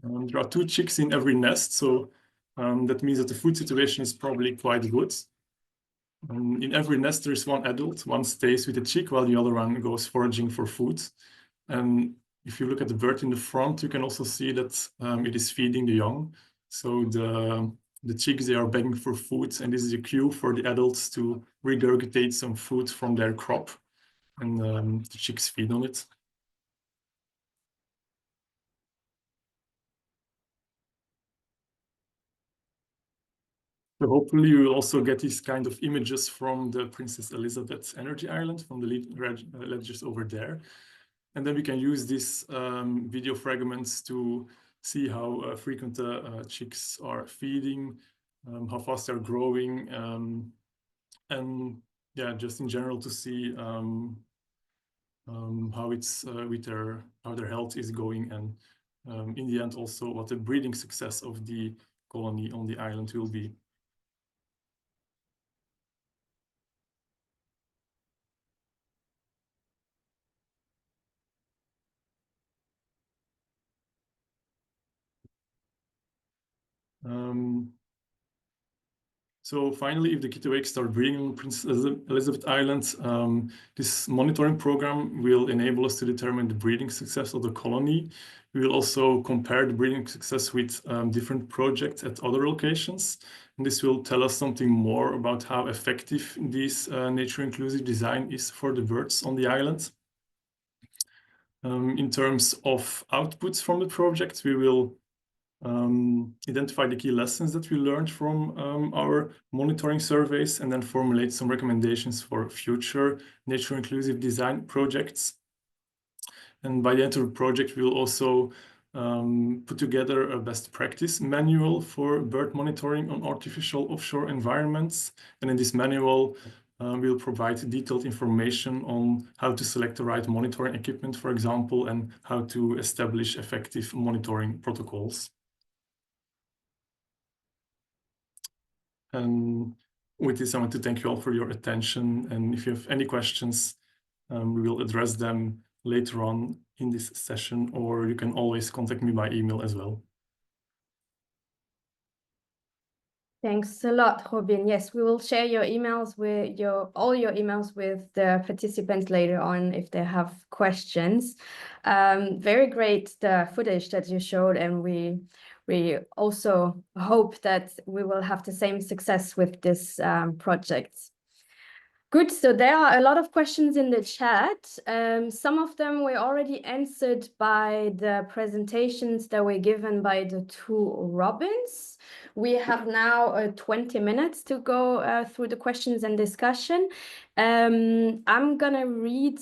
There are 2 chicks in every nest, so that means that the food situation is probably quite good. In every nest, there is 1 adult. One stays with the chick while the other one goes foraging for food. And if you look at the bird in the front, you can also see that it is feeding the young. So the chicks, they are begging for food, and this is a cue for the adults to regurgitate some food from their crop, and the chicks feed on it. So hopefully you will also get these kind of images from the Princess Elisabeth Energy Island, from the ledgers over there. And then we can use these video fragments to see how frequent the chicks are feeding, how fast they're growing, and yeah, just in general to see how it's how their health is going, and in the end also what the breeding success of the colony on the island will be. So finally, if the kittiwakes start breeding on Princess Elisabeth Island, this monitoring program will enable us to determine the breeding success of the colony. We will also compare the breeding success with different projects at other locations. And this will tell us something more about how effective this nature-inclusive design is for the birds on the island. In terms of outputs from the project, we will identify the key lessons that we learned from our monitoring surveys, and then formulate some recommendations for future nature-inclusive design projects. And by the end of the project, we will also put together a best practice manual for bird monitoring on artificial offshore environments. And in this manual, we'll provide detailed information on how to select the right monitoring equipment, for example, and how to establish effective monitoring protocols. And with this, I want to thank you all for your attention. And if you have any questions, we will address them later on in this session, or you can always contact me by email as well. Thanks a lot, Robin. Yes, we will share your emails with all your emails with the participants later on if they have questions. Very great, the footage that you showed, and we also hope that we will have the same success with this project. Good, so there are a lot of questions in the chat. Some of them were already answered by the presentations that were given by the 2 Robins. We have now 20 minutes to go through the questions and discussion. I'm gonna read,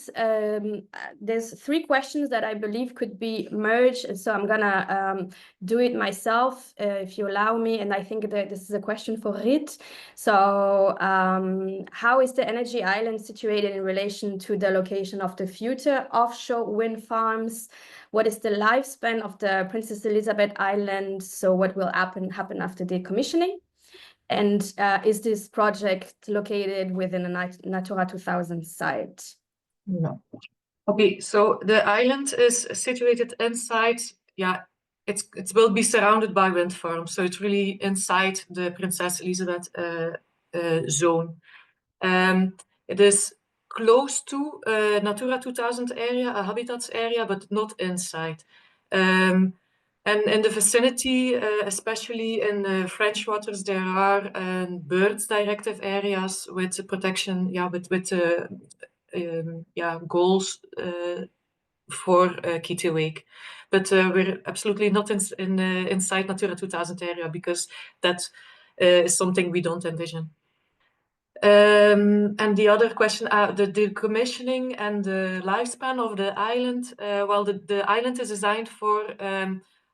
there's 3 questions that I believe could be merged, so I'm gonna do it myself, if you allow me, and I think that this is a question for Riet. So, how is the energy island situated in relation to the location of the future offshore wind farms? What is the lifespan of the Princess Elisabeth Island? So what will happen after decommissioning? And is this project located within a Natura 2000 site? No. Okay, so the island is situated inside, it will be surrounded by wind farms, so it's really inside the Princess Elisabeth zone. It is close to a Natura 2000 area, a habitats area, but not inside. And in the vicinity, especially in French waters, there are birds directive areas with protection, goals for Kittiwake. But we're absolutely not inside Natura 2000 area because that is something we don't envision. And the other question, the decommissioning and the lifespan of the island. Well, the island is designed for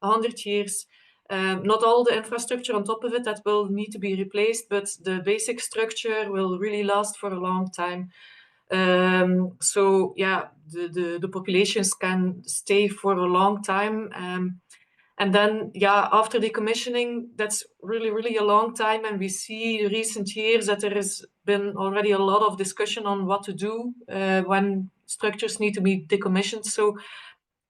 100 years. Not all the infrastructure on top of it that will need to be replaced, but the basic structure will really last for a long time. So yeah, the populations can stay for a long time. And then, after decommissioning, that's really a long time. And we see in recent years that there has been already a lot of discussion on what to do when structures need to be decommissioned. So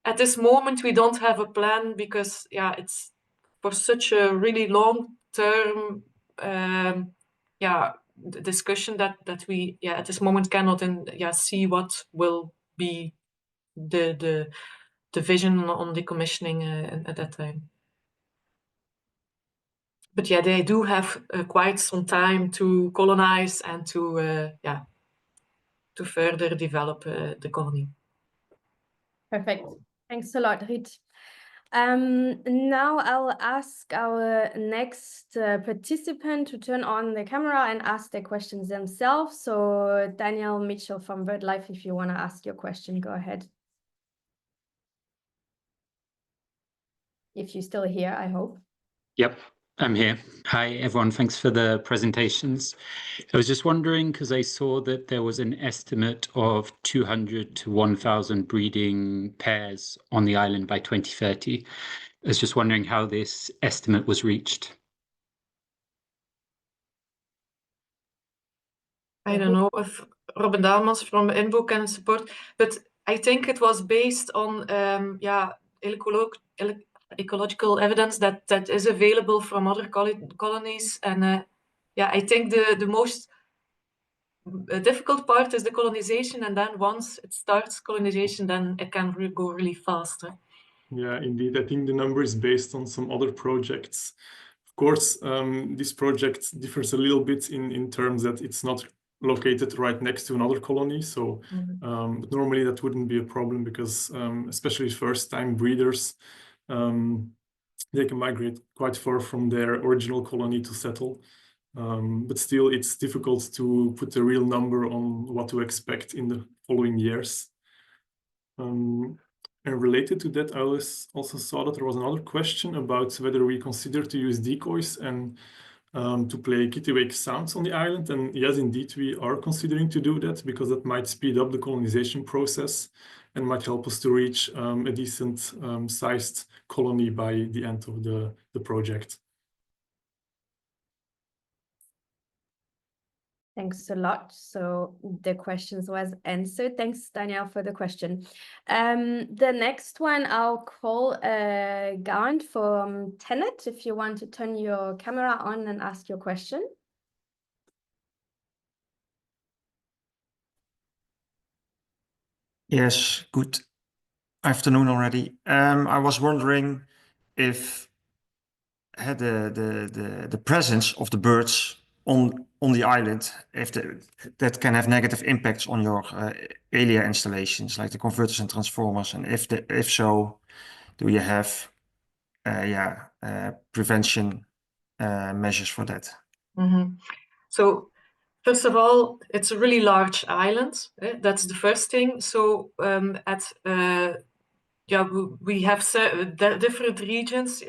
at this moment, we don't have a plan because, it's for such a really long-term, discussion that we, at this moment cannot see what will be the vision on decommissioning at that time. But they do have quite some time to colonize and to further develop the colony. Perfect. Thanks a lot, Riet. Now I'll ask our next participant to turn on the camera and ask their questions themselves. So Daniel Mitchell from BirdLife, if you want to ask your question, go ahead. If you're still here, I hope. Yep, I'm here. Hi, everyone. Thanks for the presentations. I was just wondering, because I saw that there was an estimate of 200 to 1,000 breeding pairs on the island by 2030. I was just wondering how this estimate was reached. I don't know if Robin Daelemans from INBO can support, but I think it was based on ecological evidence that is available from other colonies. And I think the most difficult part is the colonization, and then once it starts colonization, then it can go really fast. Yeah, indeed. I think the number is based on some other projects. Of course, this project differs a little bit in terms that it's not located right next to another colony. So but normally that wouldn't be a problem because especially first-time breeders, they can migrate quite far from their original colony to settle. But still, it's difficult to put a real number on what to expect in the following years. And related to that, I also saw that there was another question about whether we consider to use decoys and to play Kittiwake sounds on the island. And yes, indeed, we are considering to do that because that might speed up the colonization process and might help us to reach a decent sized colony by the end of the project. Thanks a lot. So the questions was answered. Thanks, Daniel, for the question. The next one I'll call Garant from Tenet, if you want to turn your camera on and ask your question. Yes, good afternoon already. I was wondering if the presence of the birds on the island, if that can have negative impacts on your Elia installations, like the converters and transformers, and if so, do you have prevention measures for that? So first of all, it's a really large island. That's the first thing. So at we have different regions,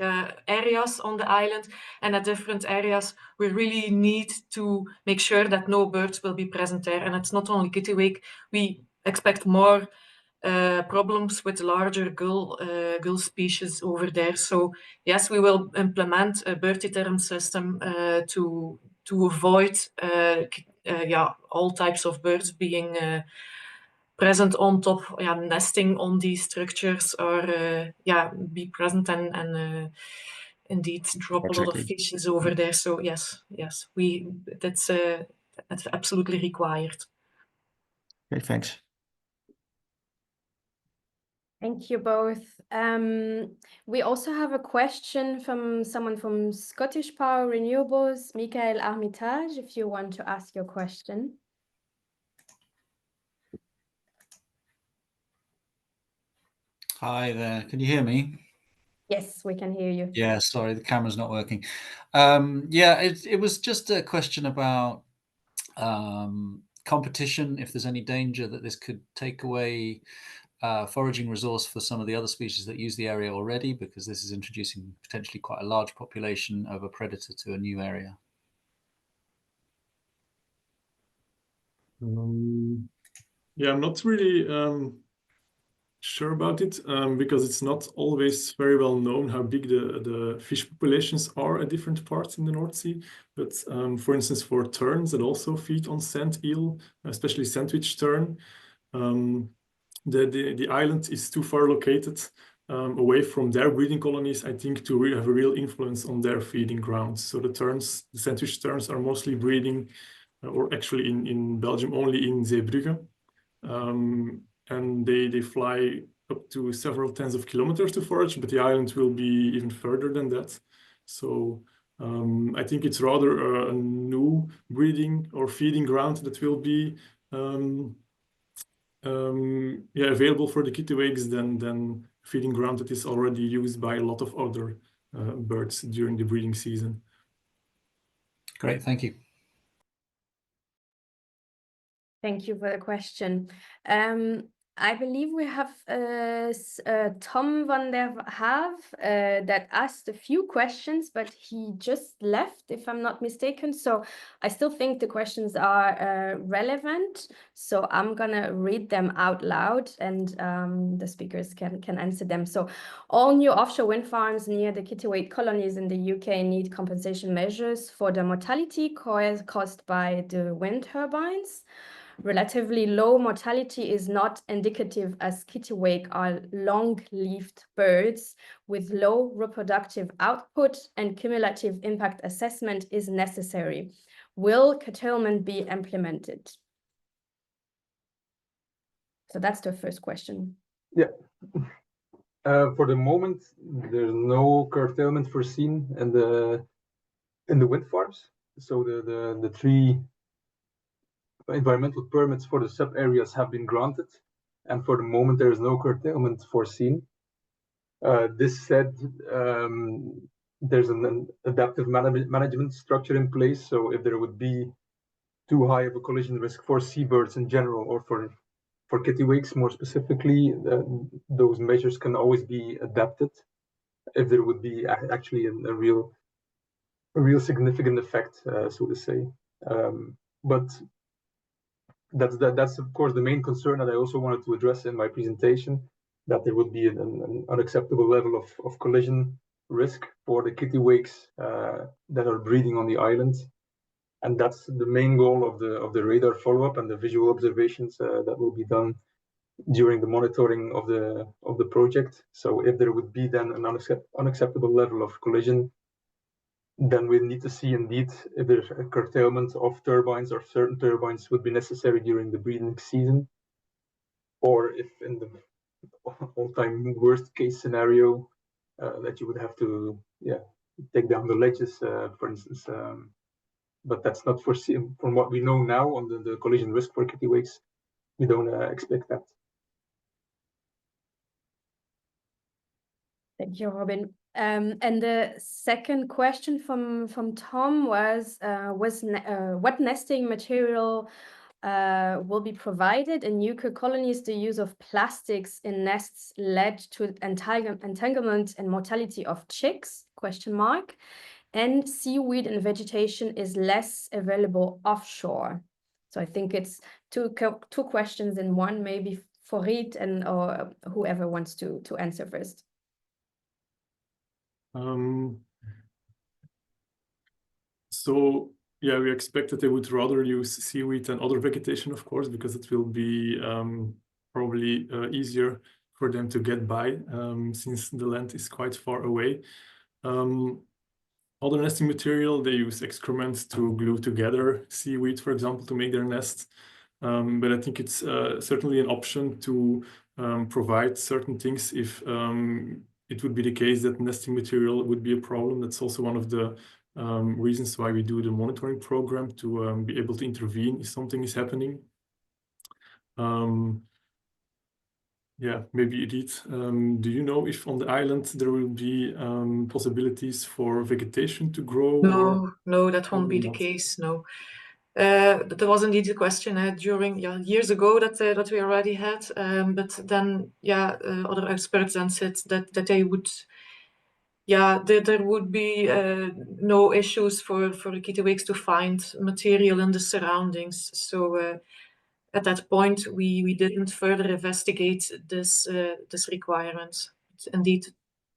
areas on the island, and at different areas we really need to make sure that no birds will be present there. And it's not only Kittiwake, we expect more problems with larger gull species over there. So yes, we will implement a bird deterrent system to avoid all types of birds being present on top, nesting on these structures, or be present and indeed drop a lot of fishes over there. So yes, that's absolutely required. Okay, thanks. Thank you both. We also have a question from someone from Scottish Power Renewables, Michael Armitage, if you want to ask your question. Hi there, can you hear me? Yes, we can hear you. Yeah, sorry, the camera's not working. It was just a question about competition, if there's any danger that this could take away foraging resource for some of the other species that use the area already, because this is introducing potentially quite a large population of a predator to a new area. Yeah, I'm not really sure about it because it's not always very well known how big the fish populations are at different parts in the North Sea. But for instance, for terns that also feed on sand eel, especially sandwich tern, the island is too far located away from their breeding colonies, I think, to really have a real influence on their feeding grounds. So the sandwich terns are mostly breeding, or actually in Belgium only in Zeebrugge. And they fly up to several tens of kilometers to forage, but the island will be even further than that. So I think it's rather a new breeding or feeding ground that will be available for the kittiwakes than feeding ground that is already used by a lot of other birds during the breeding season. Great, thank you. Thank you for the question. I believe we have Tom van der Haaf that asked a few questions, but he just left, if I'm not mistaken. So I still think the questions are relevant. So I'm gonna read them out loud, and the speakers can answer them. So all new offshore wind farms near the Kittiwake colonies in the UK need compensation measures for the mortality caused by the wind turbines. Relatively low mortality is not indicative, as kittiwake are long-lived birds with low reproductive output, and cumulative impact assessment is necessary. Will curtailment be implemented? So that's the first question. Yeah. For the moment, there's no curtailment foreseen in the wind farms. So the 3 environmental permits for the sub-areas have been granted, and for the moment there is no curtailment foreseen. This said, there's an adaptive management structure in place, so if there would be too high of a collision risk for seabirds in general, or for kittiwakes more specifically, those measures can always be adapted if there would be actually a real significant effect, so to say. But that's of course the main concern that I also wanted to address in my presentation, that there would be an unacceptable level of collision risk for the kittiwakes that are breeding on the island, and that's the main goal of the radar follow-up and the visual observations that will be done during the monitoring of the project. So if there would be then an unacceptable level of collision, then we need to see indeed if there's a curtailment of turbines, or certain turbines would be necessary during the breeding season, or if in the all-time worst case scenario that you would have to take down the ledges, for instance. But that's not foreseen from what we know now on the collision risk for kittiwakes. We don't expect that. Thank you, Robin. And the second question from Tom was what nesting material will be provided in UK colonies. The use of plastics in nests led to entanglement and mortality of chicks, ? And seaweed and vegetation is less available offshore. So I think it's two questions in one, maybe for Riet and or whoever wants to answer first. So yeah, we expect that they would rather use seaweed than other vegetation, of course, because it will be probably easier for them to get by since the land is quite far away. Other nesting material, they use excrement to glue together seaweed, for example, to make their nest. But I think it's certainly an option to provide certain things if it would be the case that nesting material would be a problem. That's also one of the reasons why we do the monitoring program, to be able to intervene if something is happening. Yeah, maybe Riet, do you know if on the island there will be possibilities for vegetation to grow? No, that won't be the case, no. There was indeed a question during years ago that we already had, but then other experts then said that they would there would be no issues for the Kittiwakes to find material in the surroundings. So at that point, we didn't further investigate this requirement. Indeed,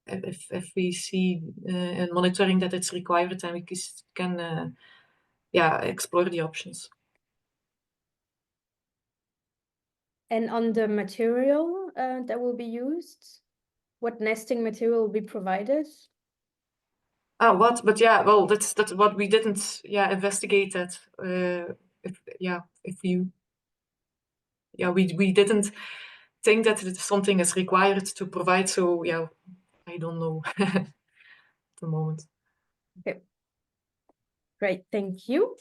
if we see in monitoring that it's required, then we can explore the options. And on the material that will be used, what nesting material will be provided? But well, that's what we didn't investigate that. We didn't think that something is required to provide. So I don't know at the moment. Okay, great, thank you.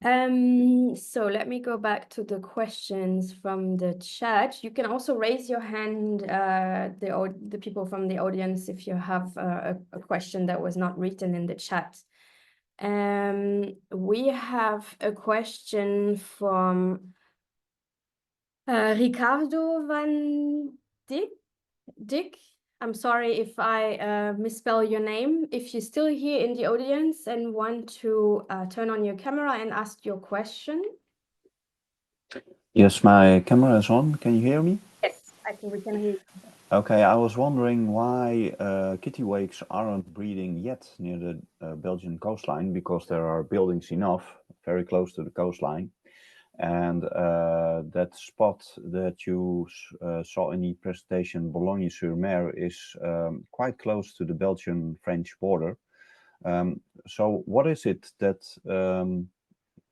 So let me go back to the questions from the chat. You can also raise your hand, the people from the audience, if you have a question that was not written in the chat. We have a question from Ricardo van Dick. I'm sorry if I misspell your name. If you're still here in the audience and want to turn on your camera and ask your question. Yes, my camera is on. Can you hear me? Yes, I think we can hear you. Okay, I was wondering why kittiwakes aren't breeding yet near the Belgian coastline, because there are buildings enough very close to the coastline. And that spot that you saw in the presentation, Boulogne-sur-Mer, is quite close to the Belgian-French border. So what is it that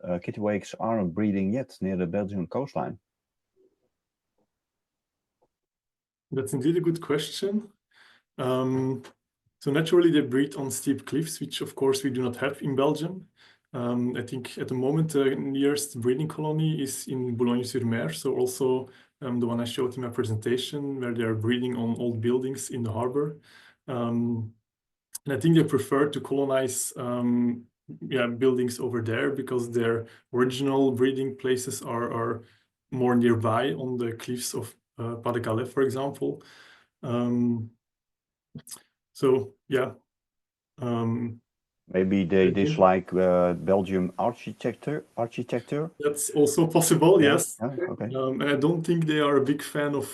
kittiwakes aren't breeding yet near the Belgian coastline? That's indeed a good question. So naturally they breed on steep cliffs, which of course we do not have in Belgium. I think at the moment the nearest breeding colony is in Boulogne-sur-Mer, so also the one I showed in my presentation, where they are breeding on old buildings in the harbor. And I think they prefer to colonize buildings over there because their original breeding places are more nearby on the cliffs of Pas de Calais, for example. So yeah. Maybe they dislike Belgian architecture. That's also possible, yeah. yes. Yeah, okay. And I don't think they are a big fan of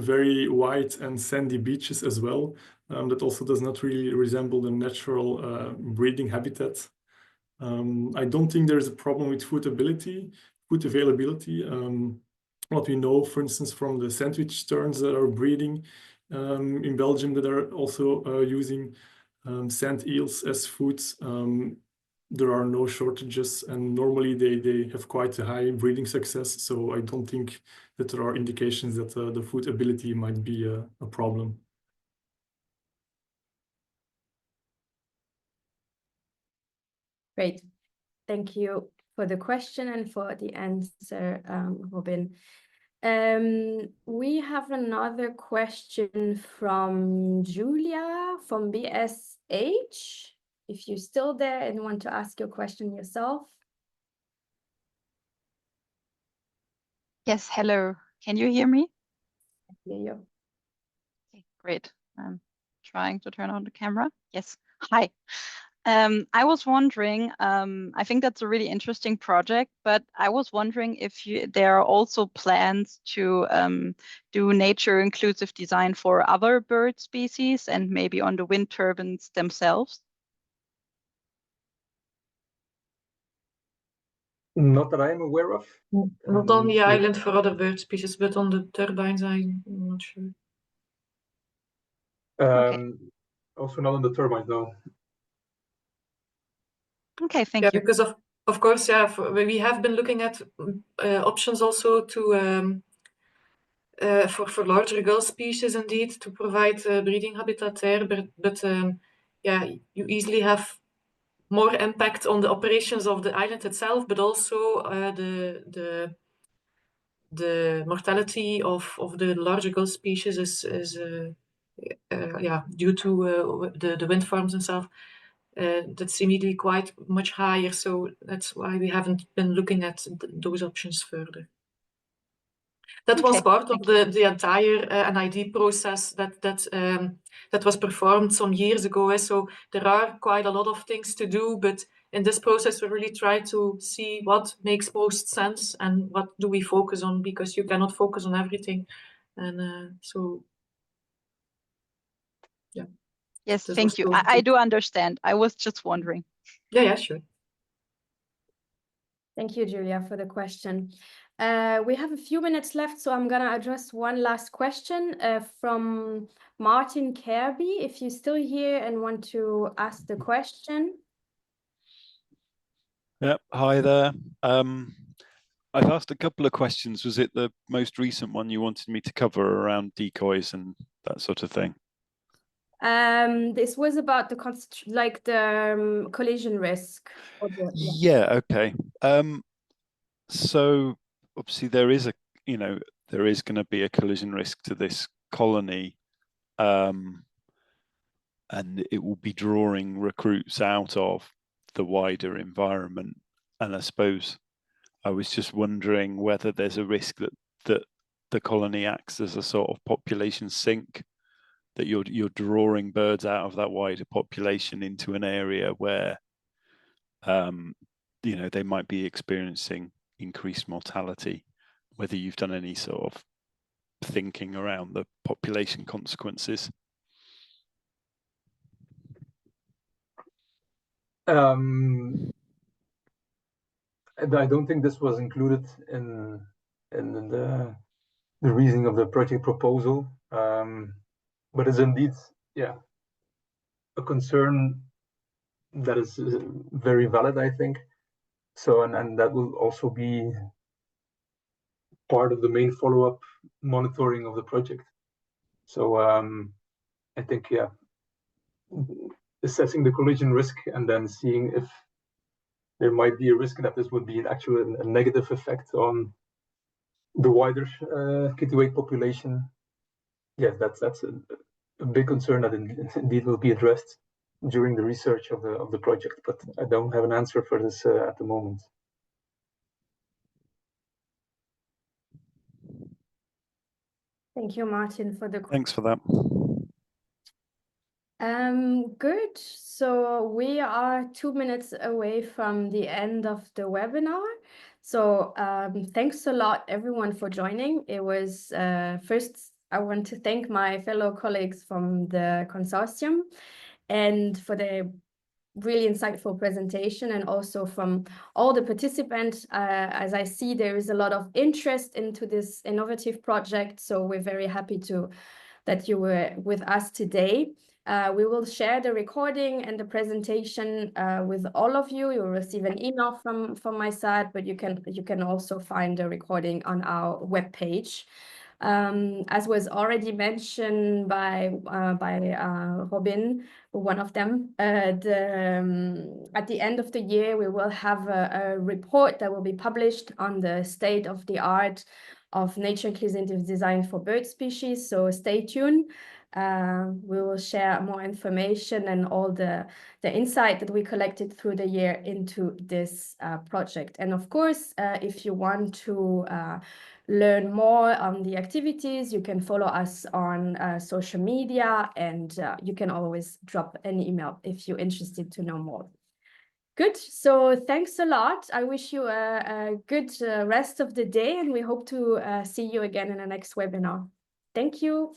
very white and sandy beaches as well. That also does not really resemble the natural breeding habitat. I don't think there's a problem with food availability. What we know, for instance, from the sandwich terns that are breeding in Belgium that are also using sand eels as foods, there are no shortages, and normally they have quite a high breeding success. So I don't think that there are indications that the food ability might be a problem. Great. Thank you for the question and for the answer, Robin. We have another question from Julia from BSH. If you're still there and want to ask your question yourself. Yes, hello. Can you hear me? Yeah. Okay, great. I'm trying to turn on the camera. Yes. Hi. I was wondering, I think that's a really interesting project, but I was wondering if there are also plans to do nature inclusive design for other bird species and maybe on the wind turbines themselves. Not that I'm aware of. Not on the island for other bird species, but on the turbines, I'm not sure. Okay. Also not on the turbines, no. Okay, thank you. Because of course, we have been looking at options also to for larger gull species, indeed, to provide breeding habitat there. But you easily have more impact on the operations of the island itself, but also the mortality of the larger gull species is due to the wind farms themselves. That's immediately quite much higher, so that's why we haven't been looking at those options further. That was part of the entire NID process that was performed some years ago. So there are quite a lot of things to do, but in this process we really try to see what makes most sense and what do we focus on, because you cannot focus on everything. And so, yeah. Yes, thank you. I do understand. I was just wondering. Yeah, sure. Thank you, Julia, for the question. We have a few minutes left, so I'm going to address one last question from Martin Kirby. If you're still here and want to ask the question. Yep, hi there. I've asked a couple of questions. Was it the most recent one you wanted me to cover around decoys and that sort of thing? This was about the collision risk. Yeah, okay. So obviously there is going to be a collision risk to this colony, and it will be drawing recruits out of the wider environment. And I suppose I was just wondering whether there's a risk that the colony acts as a sort of population sink, that you're drawing birds out of that wider population into an area where they might be experiencing increased mortality, whether you've done any sort of thinking around the population consequences. I don't think this was included in the reasoning of the project proposal, but it's indeed, a concern that is very valid, I think. So, and that will also be part of the main follow-up monitoring of the project. So I think, assessing the collision risk and then seeing if there might be a risk that this would be a negative effect on the wider kittiwake population. Yes, that's a big concern that indeed will be addressed during the research of the project, but I don't have an answer for this at the moment. Thank you, Martin, for the Thanks for that. Good. So we are 2 minutes away from the end of the webinar. So thanks a lot, everyone, for joining. It was first, I want to thank my fellow colleagues from the consortium and for the really insightful presentation, and also from all the participants. As I see, there is a lot of interest into this innovative project. So we're very happy that you were with us today. We will share the recording and the presentation with all of you. You will receive an email from my side, but you can also find the recording on our webpage. As was already mentioned by Robin, one of them, at the end of the year, we will have a report that will be published on the state of the art of nature inclusive design for bird species. So stay tuned. We will share more information and all the insight that we collected through the year into this project. And of course, if you want to learn more on the activities, you can follow us on social media, and you can always drop an email if you're interested to know more. Good, so thanks a lot. I wish you a good rest of the day, and we hope to see you again in the next webinar. Thank you.